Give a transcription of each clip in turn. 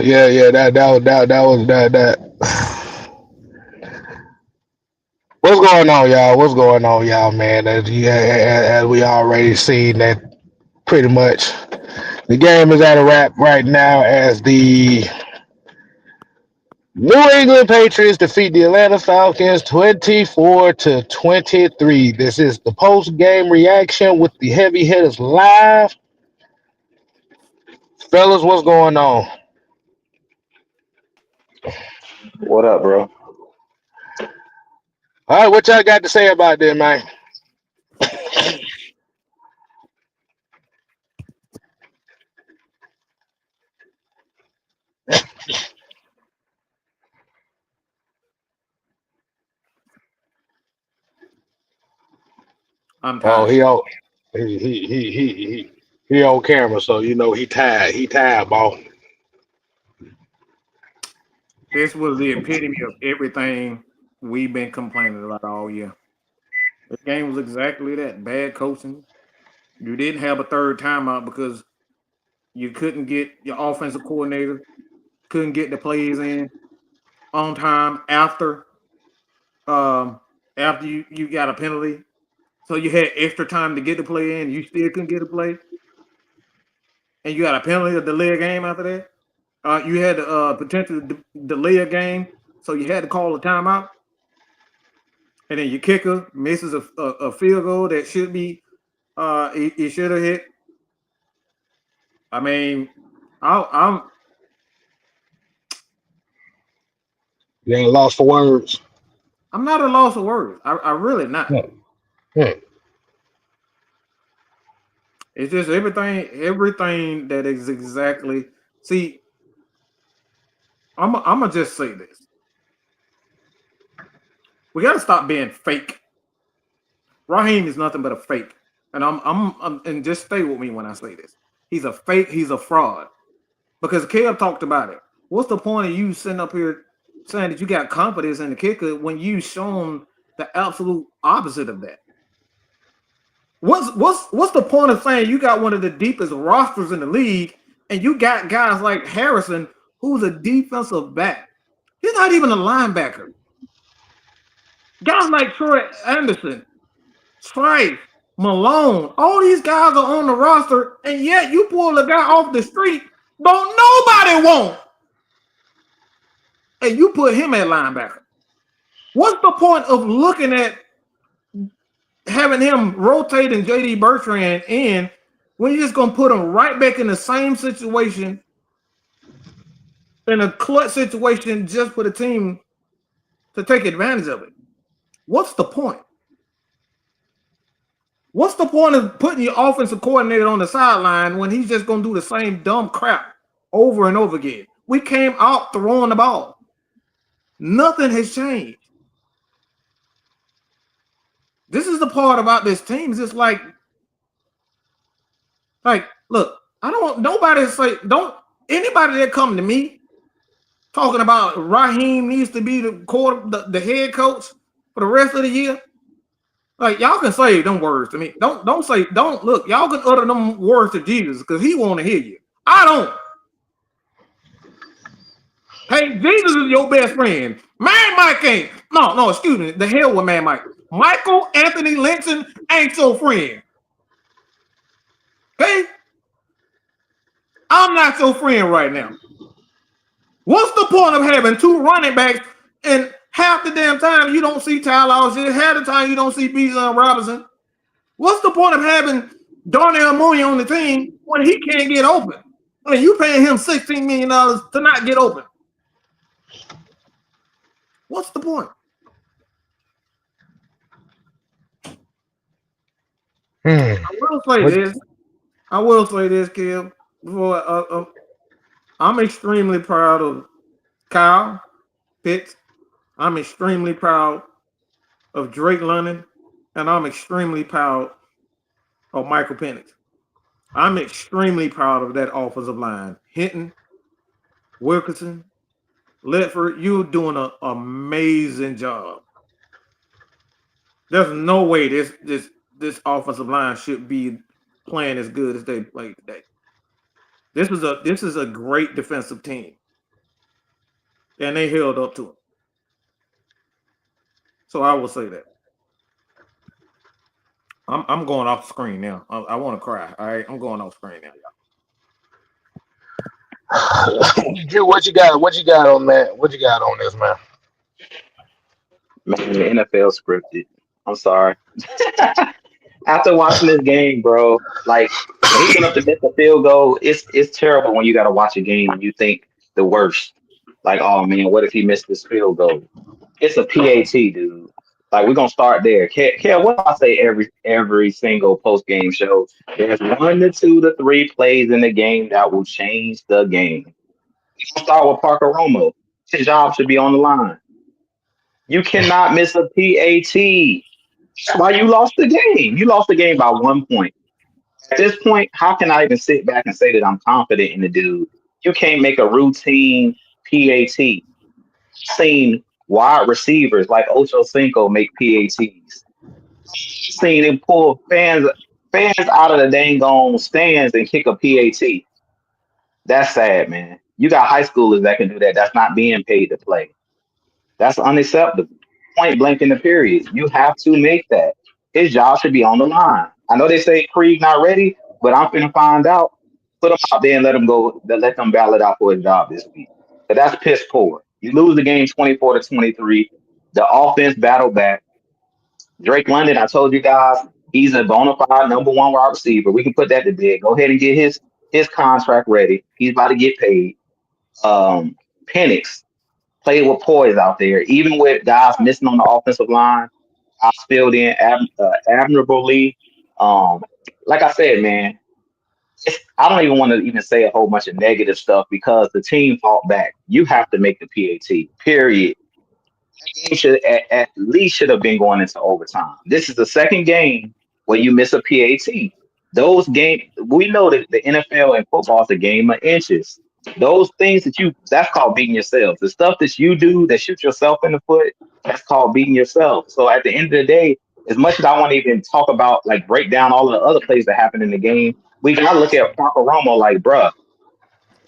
yeah. That. What's going on, y'all? What's going on, y'all, man? As we already seen that pretty much the game is at a wrap right now as the New England Patriots defeat the Atlanta Falcons 24-23. This is the post game reaction with the heavy hitters live. Fellas, what's going on? What up, bro? All right, what y'all got to say about this, man? I'm Oh, tired. he on camera, so you know he tired. He tired, ball. This was the epitome of everything we've been complaining about all year. The game was exactly that. Bad coaching. You didn't have a third timeout because you couldn't get your offensive coordinator, couldn't get the plays in on time um after you got a penalty. So you had extra time to get the play in, you still couldn't get a play, and you got a penalty to delay a game after that. You had the potential to delay a game, so you had to call a timeout. And then your kicker misses a field goal that should be he should have hit. I mean, I'm You ain't lost for words. I'm not a loss of words. I really not. Hmm. Hmm. It's just everything that is exactly. See, I'm gonna just say this. We got to stop being fake. Raheem is nothing but a fake, and and just stay with me when I say this. He's a fake. He's a fraud. Because Kev talked about it. What's the point of you sitting up here saying that you got confidence in the kicker when you shown the absolute opposite of that? What's the point of saying you got one of the deepest rosters in the league and you got guys like Harrison, who's a defensive back? He's not even a linebacker. Guys like Troy Anderson, Trice, Malone, all these guys are on the roster, and yet you pull a guy off the street, don't nobody want, and you put him at linebacker. What's the point of looking at having him rotating JD Bertrand in when you're just gonna put him right back in the same situation, in a clutch situation, just for the team to take advantage of it? What's the point? What's the point of putting your offensive coordinator on the sideline when he's just gonna do the same dumb crap over and over again? We came out throwing the ball. Nothing has changed. This is the part about this team. It's just like, look, I don't want nobody to say, don't anybody that come to me talking about Raheem needs to be the head coach for the rest of the year. Like, y'all can say them words to me. Don't say, don't look, y'all can utter them words to Jesus because he want to hear you. I don't. Hey, Jesus is your best friend. Man Mike ain't. No, excuse me. The hell with Man Mike. Michael Anthony Lynton ain't your friend. Okay? I'm not your friend right now. What's the point of having two running backs and half the damn time you don't see Tyler Allgett, half the time you don't see Bijan Robinson? What's the point of having Darnell Mooney on the team when he can't get open? I mean, you paying him $16 million to not get open. What's the point? Hmm. I will say this, Kim. Before I'm extremely proud of Kyle Pitts. I'm extremely proud of Drake London, and I'm extremely proud of Michael Penix. I'm extremely proud of that offensive line. Hinton, Wilkerson, Ledford, you're doing an amazing job. There's no way this offensive line should be playing as good as they played today. This is a great defensive team, and they held up to him. So I will say that. I'm going off screen now. I want to cry. All right, I'm going off screen now, Drew, what you got? What you got on that? What you got on this, man? Man, the NFL scripted. I'm sorry. After watching this game, bro, like when he went up to miss the field goal, it's terrible when you got to watch a game and you think the worst. Like, oh man, what if he missed this field goal? It's a PAT, dude. Like we're gonna start there. What do I say every single post game show? There's 1 to 2 to 3 plays in the game that will change the game. We'll start with Parker Romo. His job should be on the line. You cannot miss a PAT. That's why you lost the game. You lost the game by 1 point. At this point, how can I even sit back and say that I'm confident in the dude? You can't make a routine PAT. Seen wide receivers like Ocho Cinco make PATs. Seen him pull fans out of the dang on stands and kick a PAT. That's sad, man. You got high schoolers that can do that. That's not being paid to play. That's unacceptable. Point blank in the period. You have to make that. His job should be on the line. I know they say Creed not ready, but I'm finna find out. Put him out there and let him go. Let them battle it out for his job this week. But that's piss poor. You lose the game 24-23. The offense battled back. Drake London, I told you guys, he's a bona fide #1 wide receiver. We can put that to bed. Go ahead and get his contract ready. He's about to get paid. Penix played with poise out there, even with guys missing on the offensive line. I filled in admirably. Um, like I said, man, I don't even want to even say a whole bunch of negative stuff because the team fought back. You have to make the PAT. Period. Game should at least should have been going into overtime. This is the second game where you miss a PAT. Those games, we know that the NFL and football is a game of inches. Those things that's called beating yourself. The stuff that you do that shoot yourself in the foot, that's called beating yourself. So at the end of the day, as much as I want to even talk about, like break down all of the other plays that happen in the game, we got to look at Parker Romo like, bruh,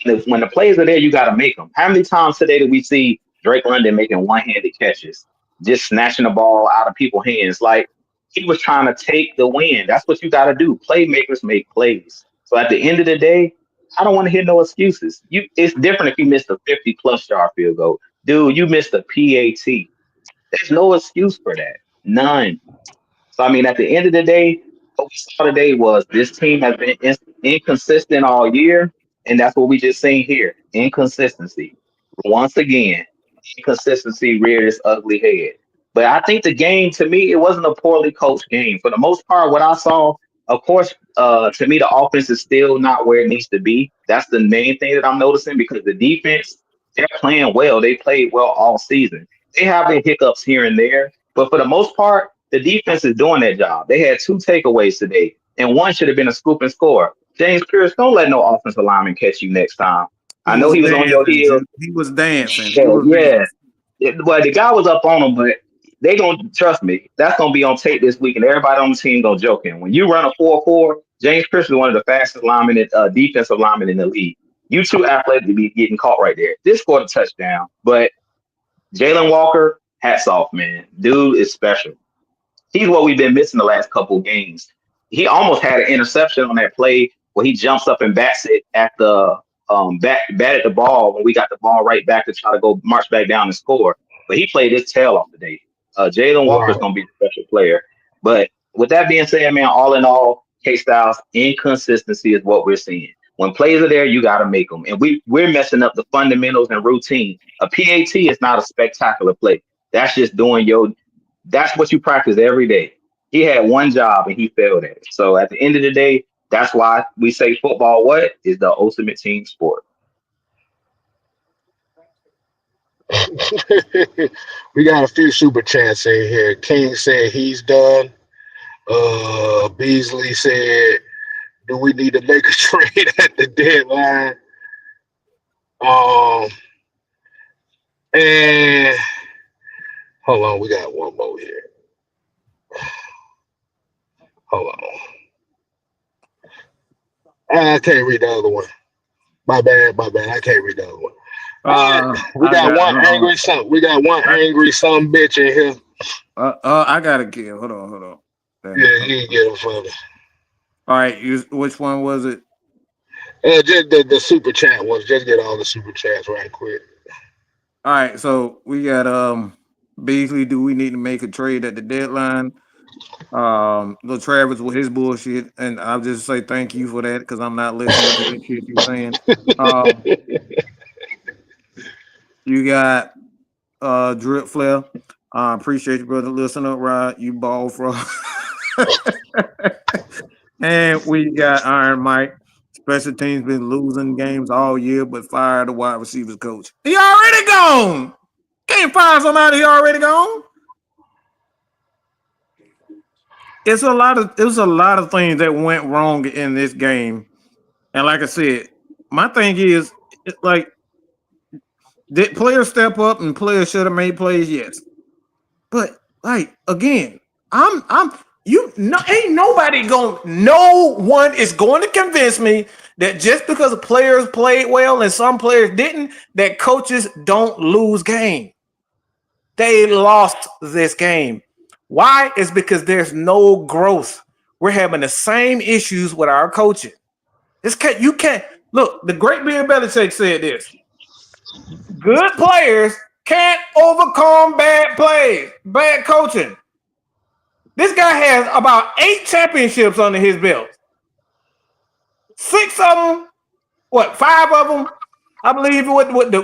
when the plays are there, you got to make them. How many times today did we see Drake London making one-handed catches, just snatching the ball out of people's hands? Like he was trying to take the win. That's what you got to do. Playmakers make plays. So at the end of the day, I don't want to hear no excuses. It's different if you missed a 50-plus yard field goal. Dude, you missed a PAT. There's no excuse for that. None. So I mean, at the end of the day, what we saw today was this team has been inconsistent all year, and that's what we just seen here: inconsistency. Once again, inconsistency reared its ugly head. But I think the game, to me, it wasn't a poorly coached game. For the most part, what I saw, of course, to me, the offense is still not where it needs to be. That's the main thing that I'm noticing because the defense, they're playing well. They played well all season. They have their hiccups here and there, but for the most part, the defense is doing their job. They had 2 takeaways today, and one should have been a scoop and score. James Pierce, don't let no offensive lineman catch you next time. He I know was he was on your dancing. heels. He was dancing. He Yeah, was dancing. yeah. Well, the guy was up on him, but they gonna trust me. That's gonna be on tape this week, and everybody on the team gonna joke him. When you run a 4.4, James Pierce is one of the fastest linemen, defensive linemen in the league. You too athletic to be getting caught right there. This scored a touchdown, but Jalen Walker, hats off, man. Dude is special. He's what we've been missing the last couple of games. He almost had an interception on that play where he jumps up and bats it at the batted the ball when we got the ball right back to try to go march back down and score. But he played his tail off today. Jalen Walker's Right. gonna be a special player. But with that being said, man, all in all, K Styles inconsistency is what we're seeing. When plays are there, you got to make them, and we're messing up the fundamentals and routine. A PAT is not a spectacular play. That's just doing your that's what you practice every day. He had one job and he failed at it. So at the end of the day, that's why we say football what is the ultimate team sport. We got a few super chats in here. King said he's done. Beasley said, "Do we need to make a trade at the deadline?" Um, and hold on, we got one more here. Hold on, I can't read the other one. My bad, my bad. I can't read that one. We I got got one hold on. angry son. We got one angry son bitch in here. I got a kill. Hold on. Damn it. Yeah, you can get him for me. All right, which one was it? Just the super chat ones. Just get all the super chats right quick. All right, so we got Beasley. Do we need to make a trade at the deadline? Little Travis with his bullshit, and I'll just say thank you for that because I'm not listening to that shit you're saying. Um, you got Drip Flair. Appreciate you, brother. Listen up, Rod. You ball from. And we got Iron Mike. Special teams been losing games all year, but fired the wide receivers coach. He already gone. Can't fire somebody he already gone. It was a lot of things that went wrong in this game. And like I said, my thing is like did players step up and players should have made plays? Yes. But like again, I'm you no ain't nobody going no one is going to convince me that just because the players played well and some players didn't, that coaches don't lose game. They lost this game. Why? Is because there's no growth. We're having the same issues with our coaching. You can't look. The great Bill Belichick said this: good players can't overcome bad plays, bad coaching. This guy has about 8 championships under his belt. 6 of them, 5 of them, I believe, with the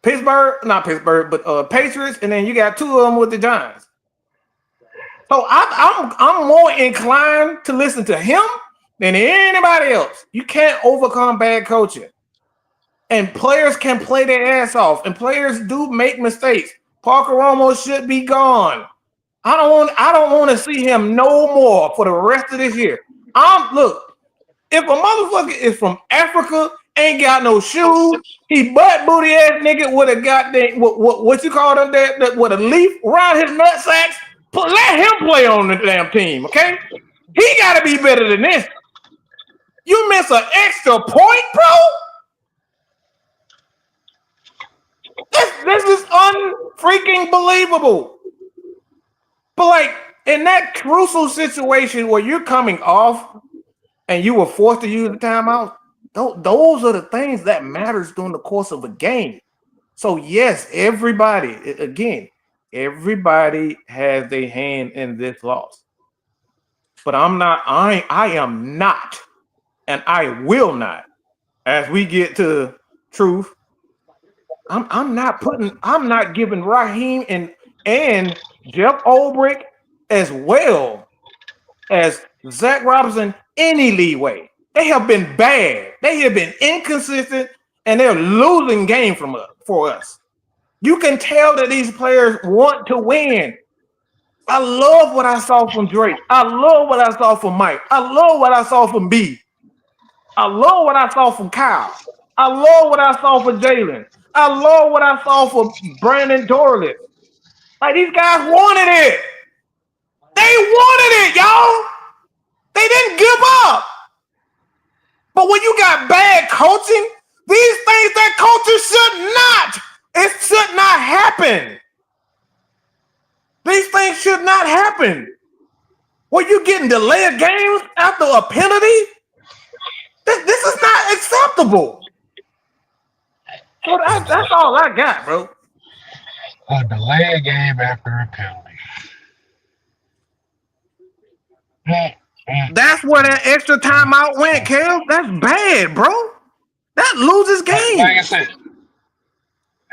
Pittsburgh, not Pittsburgh, but Patriots, and then you got 2 of them with the Giants. So I'm more inclined to listen to him than anybody else. You can't overcome bad coaching, and players can play their ass off, and players do make mistakes. Parker Romo should be gone. I don't want to see him no more for the rest of this year. Look, if a motherfucker is from Africa, ain't got no shoes, he butt booty ass nigga with a goddamn what you call them that with a leaf around his nut sacks. Let him play on the damn team, okay? He got to be better than this. You miss an extra point, bro. This is unfreaking believable. But like in that crucial situation where you're coming off and you were forced to use the timeout, those are the things that matters during the course of a game. So yes, everybody has a hand in this loss. But I am not, and I will not, as we get to truth. I'm not giving Raheem and Jeff Ulbrich as well as Zach Robinson any leeway. They have been bad. They have been inconsistent, and they're losing game for us. You can tell that these players want to win. I love what I saw from Drake. I love what I saw from Mike. I love what I saw from B. I love what I saw from Kyle. I love what I saw for Jalen. I love what I saw for Brandon Dorley. Like these guys wanted it. They wanted it, y'all. They didn't give up. But when you got bad coaching, these things that coaches should not happen. These things should not happen. When you getting delayed games after a penalty, this is not acceptable. So that's all I got, bro. A delay game after a penalty. That's where that extra timeout went, Kel. That's bad, bro. That loses game. Like I said,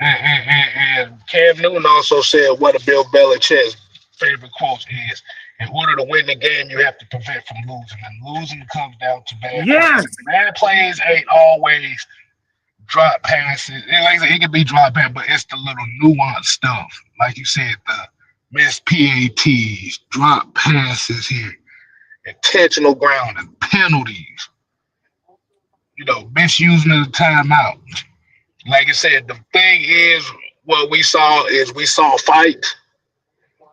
and Cam Newton also said one of Bill Belichick's favorite quotes is, in order to win the game, you have to prevent from losing. And losing comes down to bad plays. Bad plays ain't always drop passes. And like I said, it can be drop passes, but it's the little nuanced stuff. Like you said, the missed PATs, drop passes here, intentional grounding, penalties, misusing of the timeout. Like I said, the thing is, what we saw fight,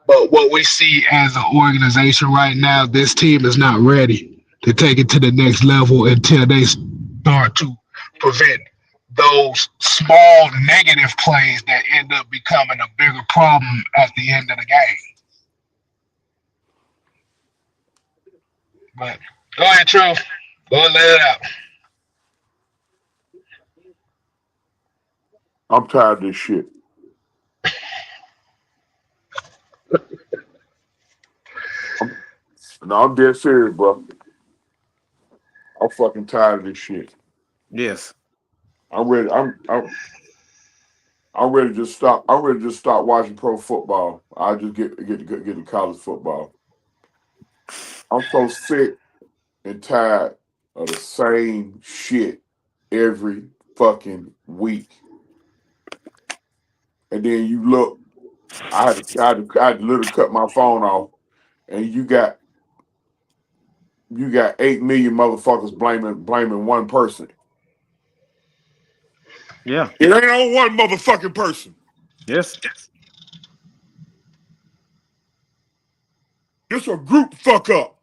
but what we see as an organization right now, this team is not ready. to take it to the next level until they start to prevent those small negative plays that end up becoming a bigger problem at the end of the game. But go ahead, Truth. Go ahead, let it out. I'm tired of this shit. I'm dead serious, bro. I'm fucking tired of this shit. Yes. I'm ready. I'm ready to just stop. I'm ready to just stop watching pro football. I just get to college football. I'm so sick and tired of the same shit every fucking week. And then you look, I had to literally cut my phone off, and you got 8 million motherfuckers blaming one person. Yeah. It ain't on one motherfucking person. Yes. It's a group fuck up.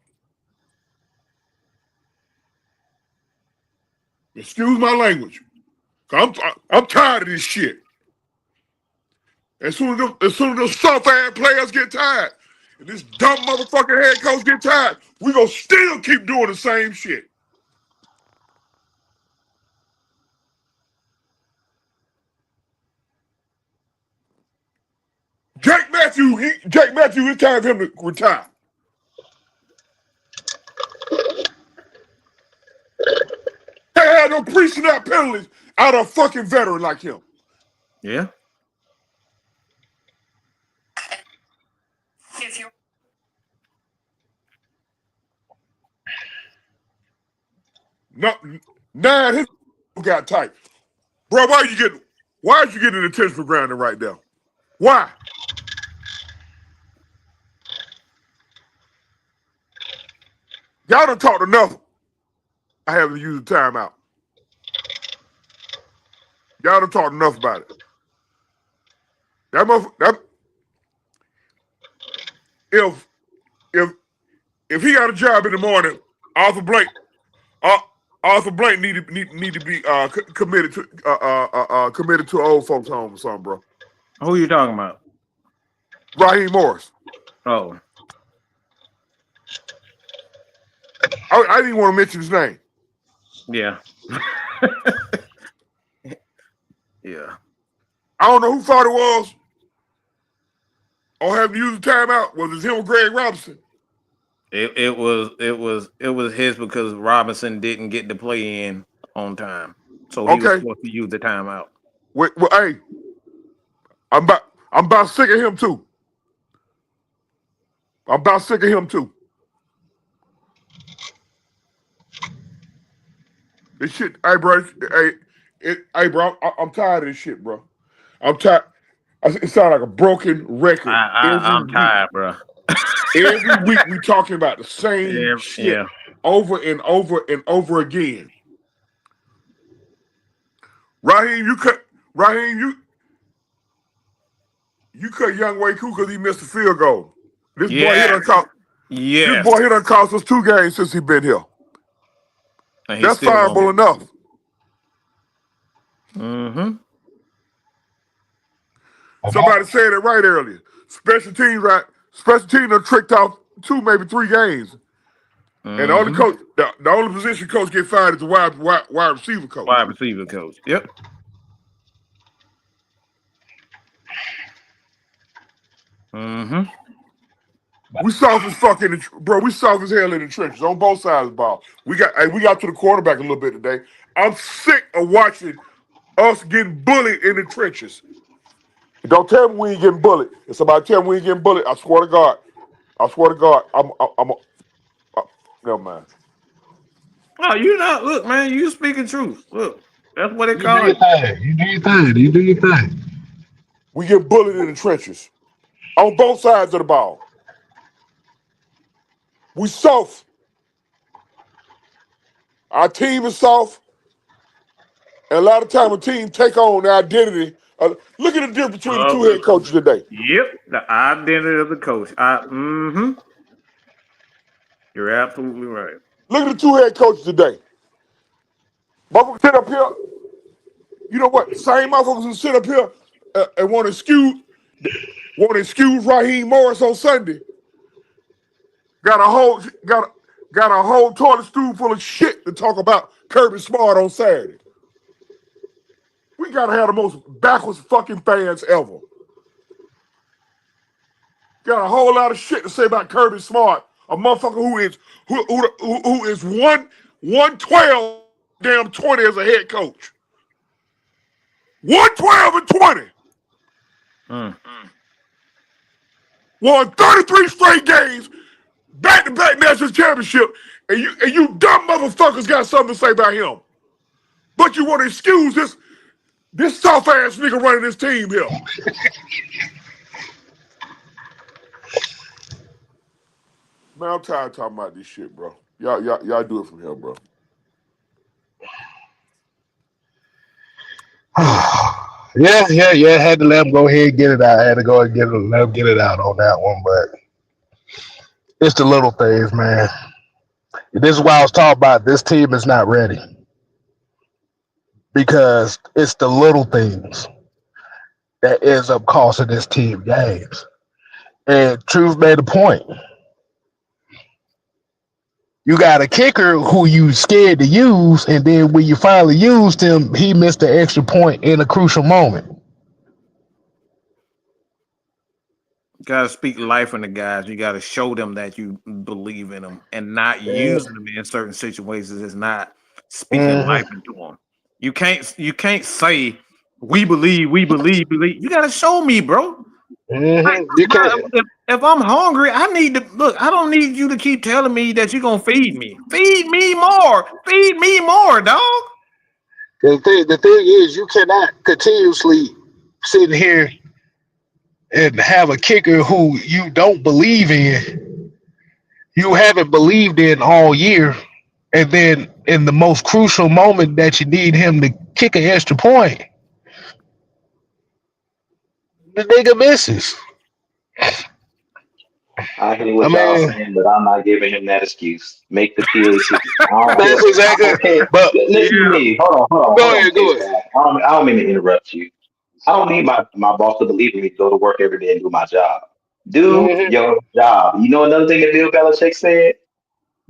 Excuse my language. I'm tired of this shit. As soon as those soft ass players get tired, and this dumb motherfucking head coach get tired, we gonna still keep doing the same shit. Jake Matthews, it's time for him to retire. They had no pre-snap penalties out of a fucking veteran like him. Yeah. No, his got tight. Bro, why are you getting an attention for grounding right now? Why? Y'all done talked enough. I haven't used the timeout. Y'all done talked enough about it. If he got a job in the morning, Arthur Blank need to be committed to old folks home or something, bro. Who are you talking about? Raheem Morris. Oh. I didn't want to mention his name. Yeah. Yeah. I don't know who thought it was or have to use the timeout. Was it him or Greg Robinson? It was his because Robinson didn't get to play in on time, so he was supposed to use the timeout. Well, hey, I'm about sick of him too. This shit, hey, bro. Bro, I'm tired of this shit, bro. I'm tired. It sounds like a broken record. I'm tired, bro. Every week we talking about the same shit over and over and over again. Raheem, you cut Young Way cool because he missed the field goal. This boy here done cost us 2 games since he been here. That's fireable enough. Mm-hmm. Somebody said it right earlier. Special teams are tricked off 2, maybe 3 games. Mm-hmm. And the only position coach get fired is the wide receiver coach. Wide receiver coach. Yep. Mm-hmm. We soft as fuck we soft as hell in the trenches on both sides of the ball. We got to the quarterback a little bit today. I'm sick of watching us getting bullied in the trenches. Don't tell me we ain't getting bullied. If somebody tell me we ain't getting bullied, I swear to God, never mind. Oh, you not look, man. You speaking truth. Look, that's what they call it. You do your thing. We get bullied in the trenches on both sides of the ball. We soft. Our team is soft. And a lot of time a team take on the identity. Look at the difference between the 2 head coaches today. Yep, the identity of the coach. You're absolutely right. Look at the two head coaches today. Motherfuckers sit up here. You know what? Same motherfuckers who sit up here and want to excuse Raheem Morris on Sunday. Got a whole toilet stool full of shit to talk about Kirby Smart on Saturday. We gotta have the most backwards fucking fans ever. Got a whole lot of shit to say about Kirby Smart, a motherfucker who is 112 damn 20 as a head coach. 112 and 20. Won 33 straight games, back-to-back national championship, and you dumb motherfuckers got something to say about him. But you want to excuse this soft-ass nigga running this team here. Man, I'm tired of talking about this shit, bro. Y'all do it from here, bro. Yeah. Had to let him go ahead and get it out. I had to go and let him get it out on that one, but it's the little things, man. This is why I was talking about this team is not ready. Because it's the little things that ends up costing this team games. And Truth made a point. You got a kicker who you scared to use, and then when you finally used him, he missed the extra point in a crucial moment. You gotta speak life in the guys. You gotta show them that you believe in them, and not using them in certain situations is not speaking life into them. You can't say we believe. You gotta show me, bro. Like, You can't. if I'm hungry, I need to look. I don't need you to keep telling me that you're gonna feed me. Feed me more. Feed me more, dog. The thing is, you cannot continuously sit here and have a kicker who you don't believe in. You haven't believed in all year, and then in the most crucial moment that you need him to kick an extra point, the nigga misses. I hear what y'all saying, but I'm not giving him that excuse. Make the PAT. That's exactly. But listen to me. Hold on. Go ahead. I don't mean to interrupt you. I don't need my boss to believe in me to go to work every day and do my job. Do your job. You know another thing that Bill Belichick said?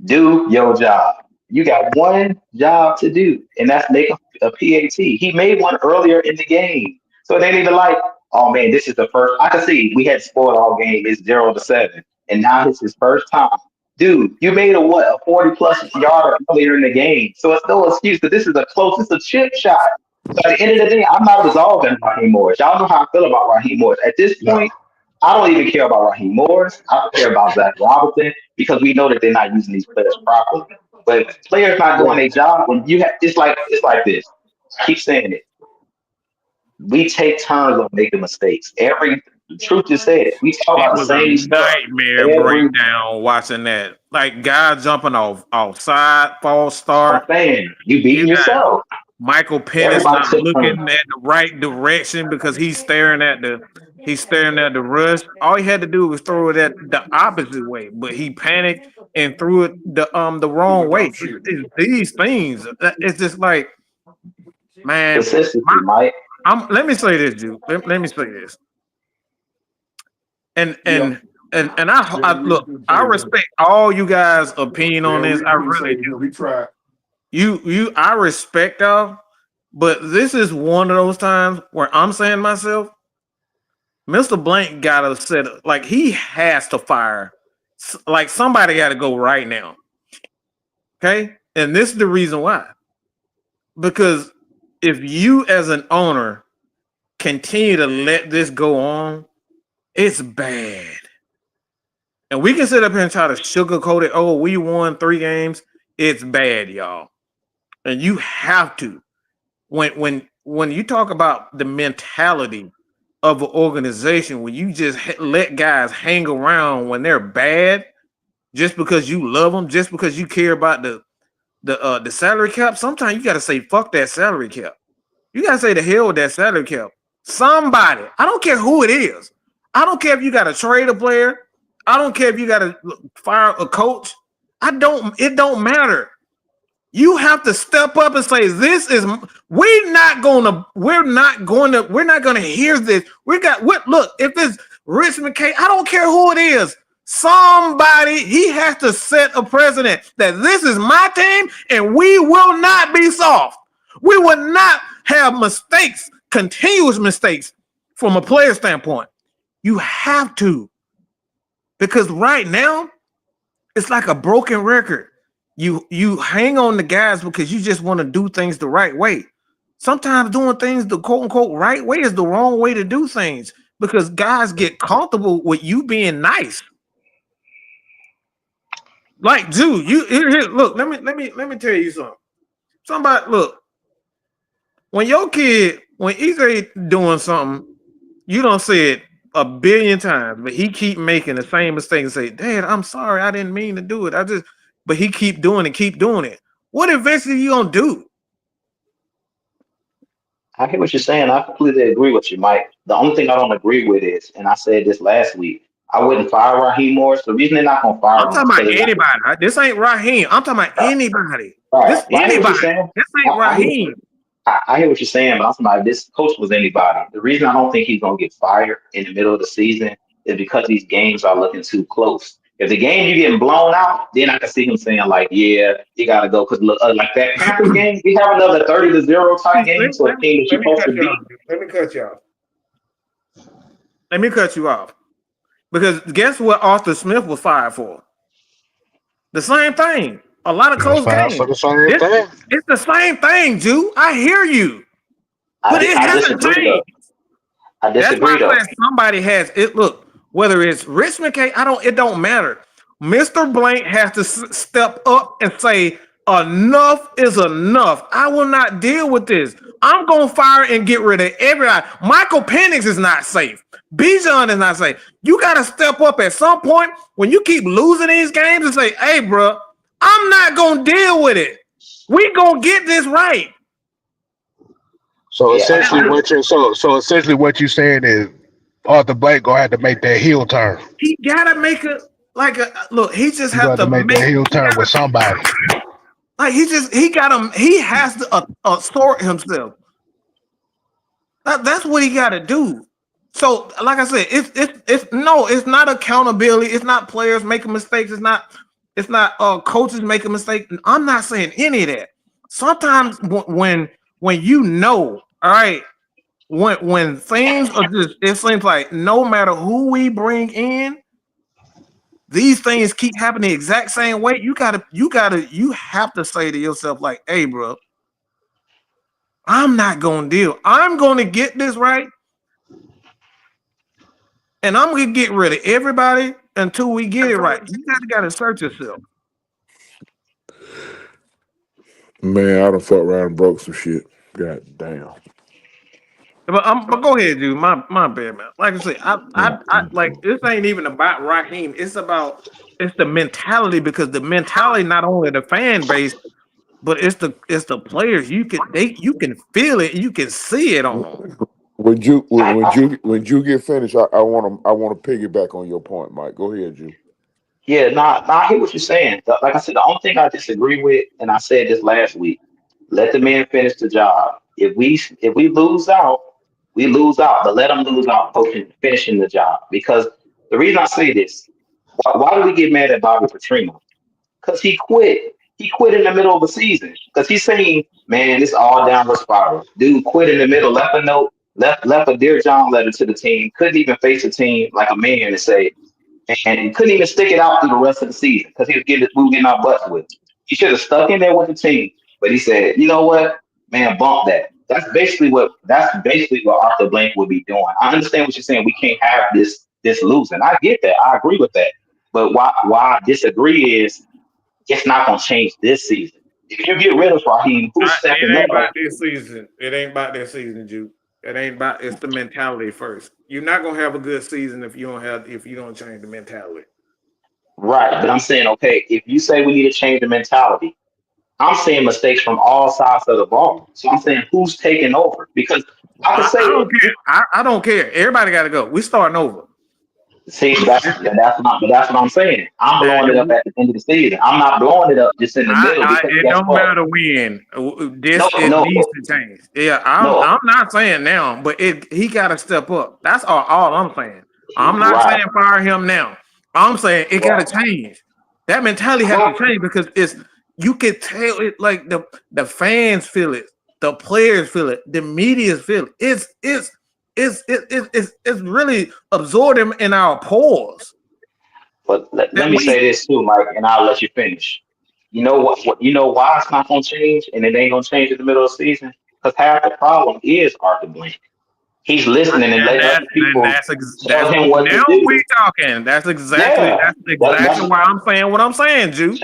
Do your job. You got one job to do, and that's make a PAT. He made one earlier in the game. So they need to oh man, this is the first. I can see we had spoiled all game. It's 0-7, and now it's his first time. Dude, you made a 40+ yard earlier in the game. So it's no excuse that this is it's a chip shot. So at the end of the day, I'm not absolving Raheem Morris. Y'all know how I feel about Raheem Morris. At this point, I don't even care about Raheem Morris. I don't care about Zach Robinson because we know that they're not using these players properly. But if players not doing their job, when you have it's like this. I keep saying it. We take turns on making mistakes. The truth is said. We talk about the same stuff. Nightmare breakdown watching that. Like guy jumping offside, false start. I'm saying you beating yourself. Michael Penix not looking at the right direction because he's staring at the rush. All he had to do was throw it at the opposite way, but he panicked and threw it the wrong way. These things, it's just like, man. Consistency, Mike. Let me say this, dude. Let me say this. And I look. I respect all you guys' opinion on this. I really do. We tried. I respect y'all, but this is one of those times where I'm saying to myself, Mr. Blank gotta set up, like he has to fire. Like somebody got to go right now. Okay, and this is the reason why. Because if you as an owner continue to let this go on, it's bad. And we can sit up here and try to sugarcoat it. Oh, we won 3 games. It's bad, y'all. And you have to. When you talk about the mentality of an organization, when you just let guys hang around when they're bad, just because you love them, just because you care about the salary cap, sometimes you got to say, fuck that salary cap. You got to say the hell with that salary cap. Somebody, I don't care who it is. I don't care if you got to trade a player. I don't care if you got to fire a coach. It don't matter. You have to step up and say, we're not gonna hear this. Look, if it's Richmond K, I don't care who it is. Somebody, he has to set a precedent that this is my team and we will not be soft. We will not have mistakes, continuous mistakes from a player standpoint. You have to, because right now it's like a broken record. You hang on to guys because you just want to do things the right way. Sometimes doing things the quote unquote right way is the wrong way to do things because guys get comfortable with you being nice. Like, dude, look, let me tell you something. Somebody look, when EJ doing something, you don't say it a billion times, but he keep making the same mistake and say, Dad, I'm sorry, I didn't mean to do it. But he keep doing it. What eventually you gonna do? I hear what you're saying. I completely agree with you, Mike. The only thing I don't agree with is, and I said this last week, I wouldn't fire Raheem Morris. The reason they're not gonna fire I'm him talking is about because anybody. This ain't Raheem. I'm talking about anybody. right. This Well, I hear what you're anybody. saying. This ain't Raheem. I hear what you're saying, but I'm somebody. This coach was anybody. The reason I don't think he's gonna get fired in the middle of the season is because these games are looking too close. If the game you getting blown out, then I can see him saying like, "Yeah, you got to go." Because look, like that Panthers game, we have another 30-0 type game to a team that you're supposed to beat. Let me cut you off. Let me cut you off. Because guess what Arthur Smith was fired for? The same thing. A lot of close games. For the same thing. It's the same thing, Jew. I hear you. But it hasn't changed. I disagree. That's why I said somebody has it. Look, whether it's Richmond K, it don't matter. Mr. Blank has to step up and say, enough is enough. I will not deal with this. I'm going to fire and get rid of everybody. Michael Penix is not safe. Bijan is not safe. You got to step up at some point when you keep losing these games and say, hey, bro, I'm not going to deal with it. We going to get this right. So essentially, what you're saying is Arthur Blank gonna have to make that heel turn. He gotta make look. He just has to make that heel turn with somebody. Like he has to sort himself. That's what he got to do. So, like I said, it's not accountability. It's not players making mistakes. It's not coaches making mistakes. I'm not saying any of that. Sometimes when you know, all right, when things are it seems like no matter who we bring in, these things keep happening the exact same way. You have to say to yourself, like, hey, bro, I'm not gonna deal. I'm gonna get this right. And I'm gonna get rid of everybody until we get it right. You gotta search yourself. Man, I done fucked around and broke some shit. God damn. But go ahead, dude. My bad, man. Like I said, I like this ain't even about Raheem. It's the mentality, because the mentality not only the fan base, but it's the players. You can feel it. You can see it on them. When you get finished, I want to piggyback on your point, Mike. Go ahead, Ju. Yeah, I hear what you're saying. Like I said, the only thing I disagree with, and I said this last week, let the man finish the job. If we lose out, we lose out. But let him lose out finishing the job. Because the reason I say this, why do we get mad at Bobby Petrino? Because he quit. He quit in the middle of the season. Because he's saying, man, it's all downward spiral. Dude quit in the middle, left a note, left a Dear John letter to the team, couldn't even face the team like a man and say, and he couldn't even stick it out through the rest of the season because we were getting our butts with. He should have stuck in there with the team, but he said, "You know what, man, bump that." That's basically what Arthur Blank would be doing. I understand what you're saying. We can't have this losing. I get that. I agree with that. But why I disagree is it's not going to change this season. If you get rid of Raheem, who's stepping up? It ain't about this season. It ain't about that season, Jude. It's the mentality first. You're not gonna have a good season if you don't change the mentality. Right, but I'm saying, okay, if you say we need to change the mentality, I'm seeing mistakes from all sides of the ball. So I'm saying, who's taking over? Because I don't care. I don't care. Everybody got to go. We starting over. See, that's what I'm saying. I'm blowing it up at the end of the season. I'm not blowing it up just in the middle because It guess don't what? matter when. No, It no, needs to change. Yeah, no. I'm not saying now, but he got to step up. That's all I'm saying. I'm not Right, saying fire him now. I'm saying it got to right. change. That mentality has to Well, change because you can tell it like the fans feel it, the players feel it, the media feel it. It's really absorbing in our pores but let that me we say this too, Mike, and I'll let you finish. You know what? You know why it's not gonna change, and it ain't gonna change in the middle of the season? Because half the problem is Arthur Blank. He's listening and letting other people tell that's him what to now we do. talking. Yeah, That's exactly that's why I'm saying what I'm saying, Jude.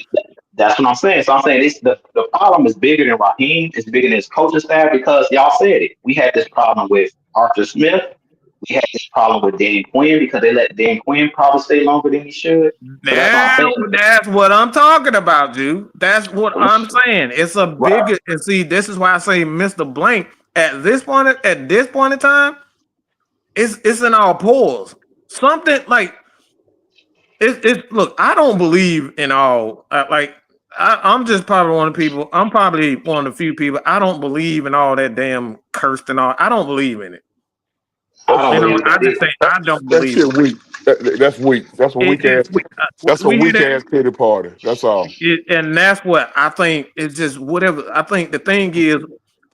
That's what I'm saying. So I'm saying the problem is bigger than Raheem. It's bigger than his coaching staff because y'all said it. We had this problem with Arthur Smith. We had this problem with Dan Quinn because they let Dan Quinn probably stay longer than he should. So that's what I'm Now saying. that's what I'm talking about, Jude. That's what I'm saying. It's a Right. bigger and see, this is why I say Mr. Blank at this point in time, it's in our pores. Something like it's look, I don't believe in all I'm just probably one of the people. I'm probably one of the few people. I don't believe in all that damn cursed and all. I don't believe in it. I don't You know, believe I that just either. think I don't That believe shit it. weak. That's weak. That's a weak ass. That's a We hear weak that, ass pity party. That's all. and that's what I think. It's just whatever. I think the thing is,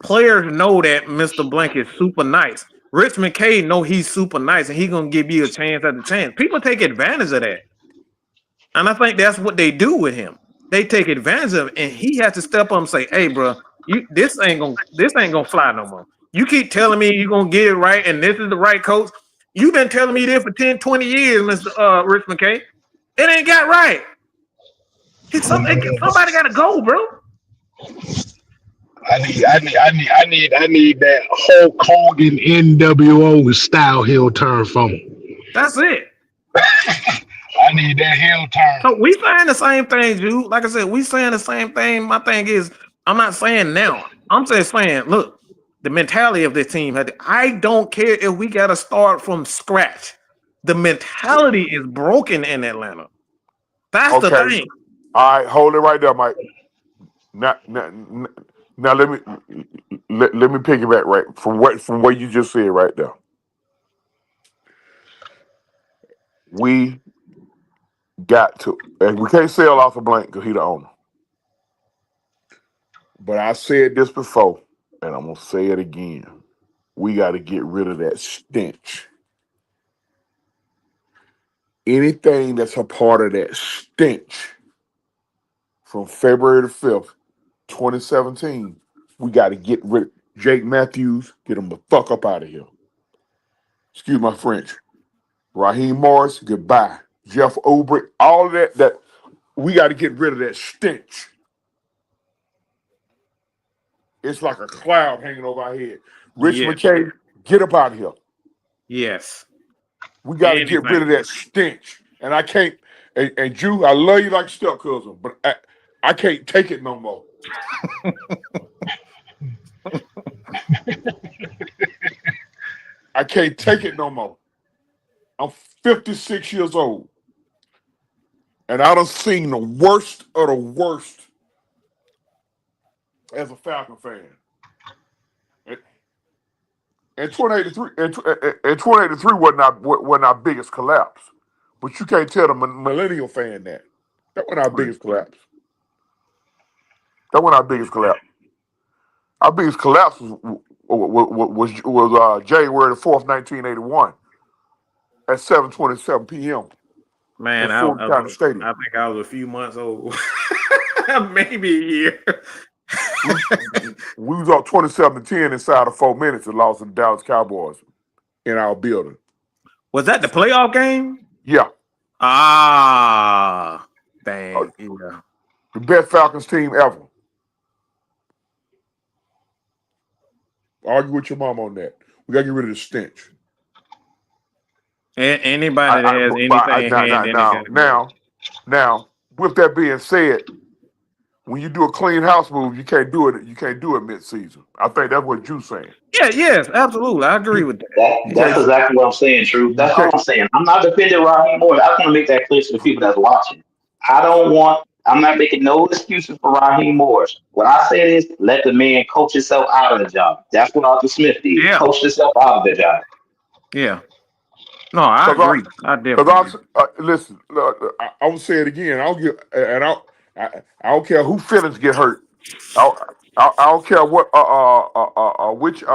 players know that Mr. Blank is super nice. Rich McKay know he's super nice, and he gonna give you a chance at the chance. People take advantage of that. And I think that's what they do with him. They take advantage of it, and he has to step up and say, "Hey, bro, this ain't gonna fly no more. You keep telling me you're gonna get it right, and this is the right coach. You've been telling me this for 10, 20 years, Mr. Rich McKay. It ain't got right. Somebody got to go, bro. I need that Hulk Hogan NWO style heel turn phone. That's it. I need that heel turn. So we saying the same thing, Jude. Like I said, we saying the same thing. My thing is, I'm not saying now. I'm just saying, look, the mentality of this team. I don't care if we got to start from scratch. The mentality is broken in Atlanta. That's the Okay. thing. All right. Hold it right there, Mike. Now let me piggyback right from what you just said right there. We got to, and we can't sell off a Blank because he the owner. But I said this before, and I'm gonna say it again. We got to get rid of that stench. Anything that's a part of that stench from February the 5th, 2017, we got to get rid of Jake Matthews, get him the fuck up out of here. Excuse my French. Raheem Morris, goodbye. Jeff Ulbrich, all of that we got to get rid of that stench. It's like a cloud hanging over our head. Rich Yes. McKay, get up out of here. Yes. We got to get rid of that stench. And I can't, and Drew, I love you like a step cousin, but I can't take it no more. I can't take it no more. I'm 56 years old. And I done seen the worst of the worst as a Falcon fan. And 2083 wasn't our biggest collapse. But you can't tell the millennial fan that. That wasn't our biggest collapse. That wasn't our biggest collapse. Our biggest collapse was January the 4th, 1981 at 7:27 p.m. Man, at Fulton County Stadium. I think I was a few months old. Maybe a year. We was up 27-10 inside of 4 minutes and lost to the Dallas Cowboys in our building. Was that the playoff game? Yeah. Ah, dang. Yeah. The best Falcons team ever. Argue with your mom on that. We got to get rid of the stench. Anybody that has anything in hand, Now, with that being said, when you do a clean house move, you can't do it. You can't do it mid-season. I think that's what you're saying. Yeah, yes, absolutely. I agree with that. That's exactly what I'm saying, True. You That's all can't. I'm saying. I'm not defending Raheem Morris. I just want to make that clear to the people that's watching. I'm not making no excuses for Raheem Morris. What I said is let the man coach himself out of the job. That's what Arthur Smith did. Yeah. Coach himself out of the job. Yeah. No, I agree. I definitely agree. Listen, I will say it again. I don't care who feelings get hurt. I don't care what which Louis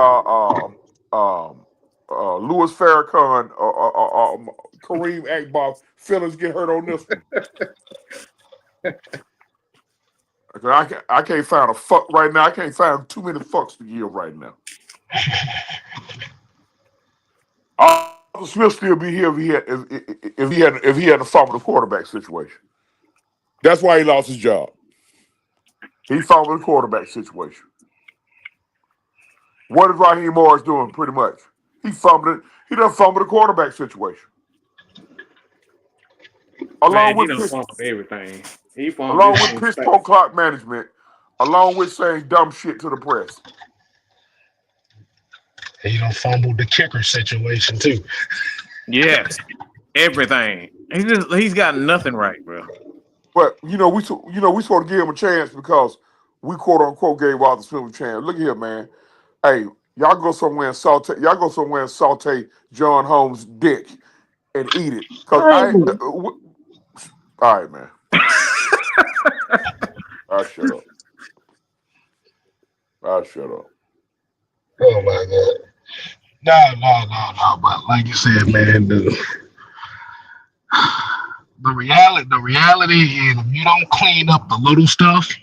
Farrakhan or Kareem Akbar feelings get hurt on this one. I can't find a fuck right now. I can't find too many fucks to give right now. Arthur Smith still be here if he had a fumble the quarterback situation. That's why he lost his job. He fumbled the quarterback situation. What is Raheem Morris doing? Pretty much, he fumbled it. He done fumbled the quarterback situation. Along with everything. Along with piss poor clock management, along with saying dumb shit to the press. He done fumbled the kicker situation too. Yes, everything. He's got nothing right, bro. But we sort of give him a chance because we quote unquote gave Arthur Smith a chance. Look here, man. Hey, y'all go somewhere and saute. Y'all go somewhere and saute John Holmes' dick and eat it. All right, man. I'll shut up. Oh my God. No. But like you said, man, the reality is if you don't clean up the little stuff,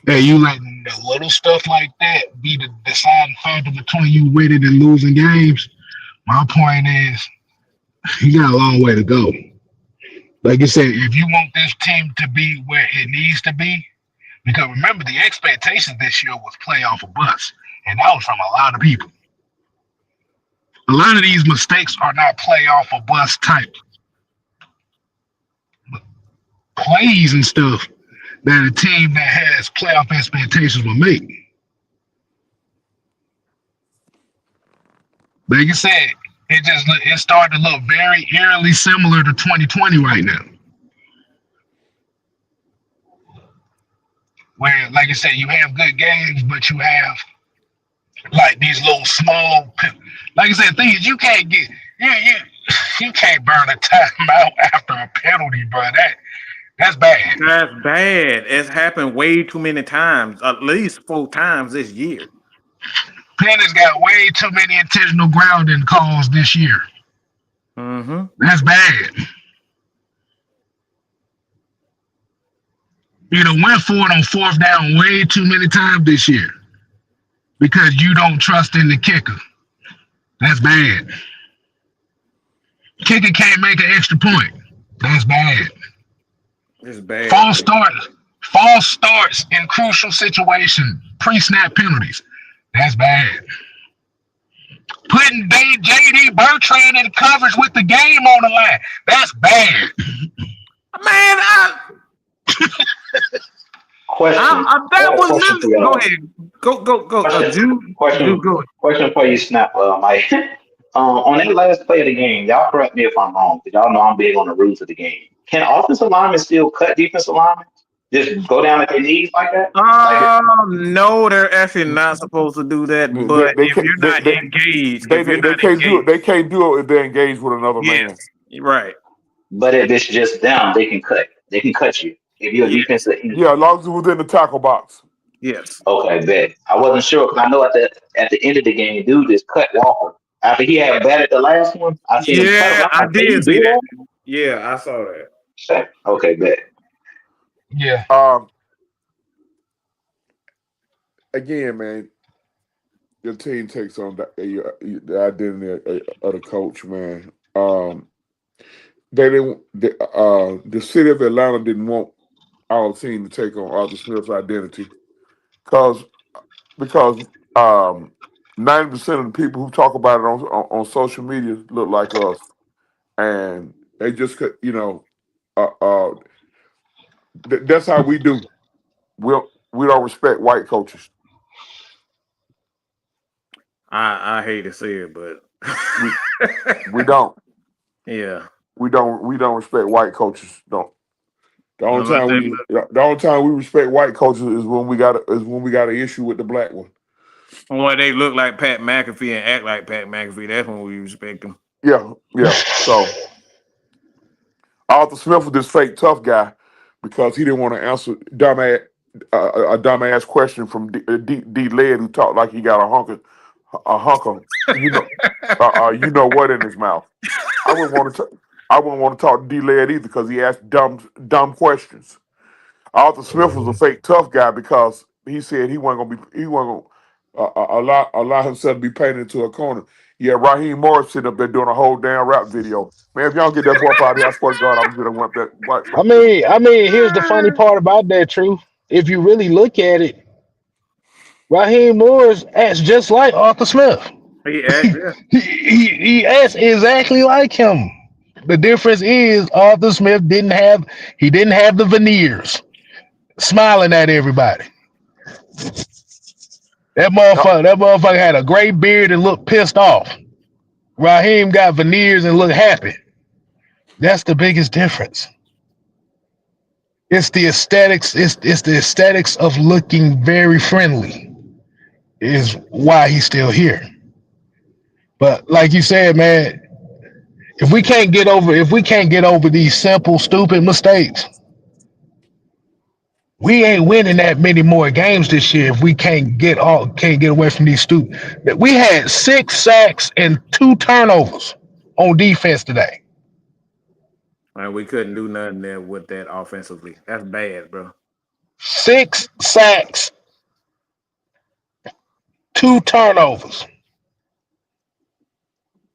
and you letting the little stuff like that be the deciding factor between you winning and losing games, my point is you got a long way to go. Like I said, if you want this team to be where it needs to be, because remember the expectations this year was playoff or bust, and that was from a lot of people. A lot of these mistakes are not playoff or bust type plays and stuff that a team that has playoff expectations will make. Like you said, it started to look very eerily similar to 2020 right now. Where, like I said, you have good games, but you have like these little small, like I said, things you can't get. You can't burn a timeout after a penalty, bro. That's bad. That's bad. It's happened way too many times, at least 4 times this year. Penny's got way too many intentional grounding calls this year. Mm-hmm. That's bad. You done went for it on 4th down way too many times this year because you don't trust in the kicker. That's bad. Kicker can't make an extra point. That's bad. It's bad. False starts in crucial situations, pre-snap penalties. That's bad. Putting J.D. Bertrand in coverage with the game on the line. That's bad. Man, Question. That was go ahead. Go. Question for you, Snap, Mike. On that last play of the game, y'all correct me if I'm wrong, because y'all know I'm big on the rules of the game. Can offensive linemen still cut defensive linemen? Just go down at their knees like that? No, they're actually not supposed to do that. But if you're not engaged, they can't do it if they're engaged with another man. Right. But if it's just them, they can cut. They can cut you if you're a defensive. Yeah, as long as it's within the tackle box. Yes. Okay, bet. I wasn't sure because I know at the end of the game, dude just cut Walker after he had batted the last one. I seen him cut him. I did see that. Yeah, I saw that. Okay, bet. Yeah. Again, man, your team takes on the identity of the coach, man. The city of Atlanta didn't want our team to take on Arthur Smith's identity because 90% of the people who talk about it on social media look like us, and they just could, that's how we do. we don't respect white coaches. I hate to say it, but we don't. Yeah. We don't respect white coaches. Don't. The only Unless time we respect white coaches is when we got an issue with the black one. when they look like Pat McAfee and act like Pat McAfee, that's when we respect them. Yeah. So Arthur Smith was this fake tough guy because he didn't want to answer a dumbass question from D Led, who talked like he got a hunk of you know what in his mouth. I wouldn't want to talk to D Led either because he asked dumb questions. Arthur Smith was a fake tough guy because he said he wasn't gonna allow himself to be painted into a corner. Yeah, Raheem Morris sitting up there doing a whole damn rap video. Man, if y'all get that boy out of here, I swear to God, I'm gonna want that. I mean, here's the funny part about that, True. If you really look at it, Raheem Morris acts just like Arthur Smith. He acts, yeah. He acts exactly like him. The difference is Arthur Smith didn't have the veneers, smiling at everybody. That motherfucker had a gray beard and looked pissed off. Raheem got veneers and looked happy. That's the biggest difference. It's the aesthetics. It's the aesthetics of looking very friendly is why he's still here. But like you said, man, if we can't get over these simple, stupid mistakes, we ain't winning that many more games this year if we can't get away from these stupid. We had 6 sacks and 2 turnovers on defense today. And we couldn't do nothing there with that offensively. That's bad, bro. 6 sacks, 2 turnovers.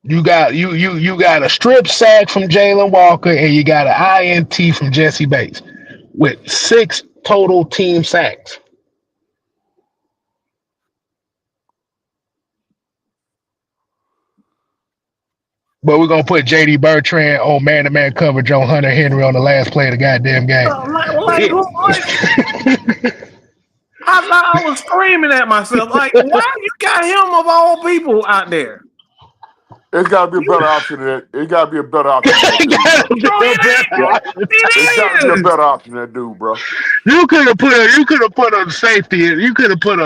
You got a strip sack from Jalen Walker and you got an INT from Jesse Bates with 6 total team sacks. But we're gonna put JD Bertrand on man-to-man coverage on Hunter Henry on the last play of the goddamn game. I was screaming at myself, like, why you got him of all people out there? It's got to be a better option than that. It got to be a better option than that dude, bro. It's got to be a better option than that dude, bro. You could have put a safety. You could have put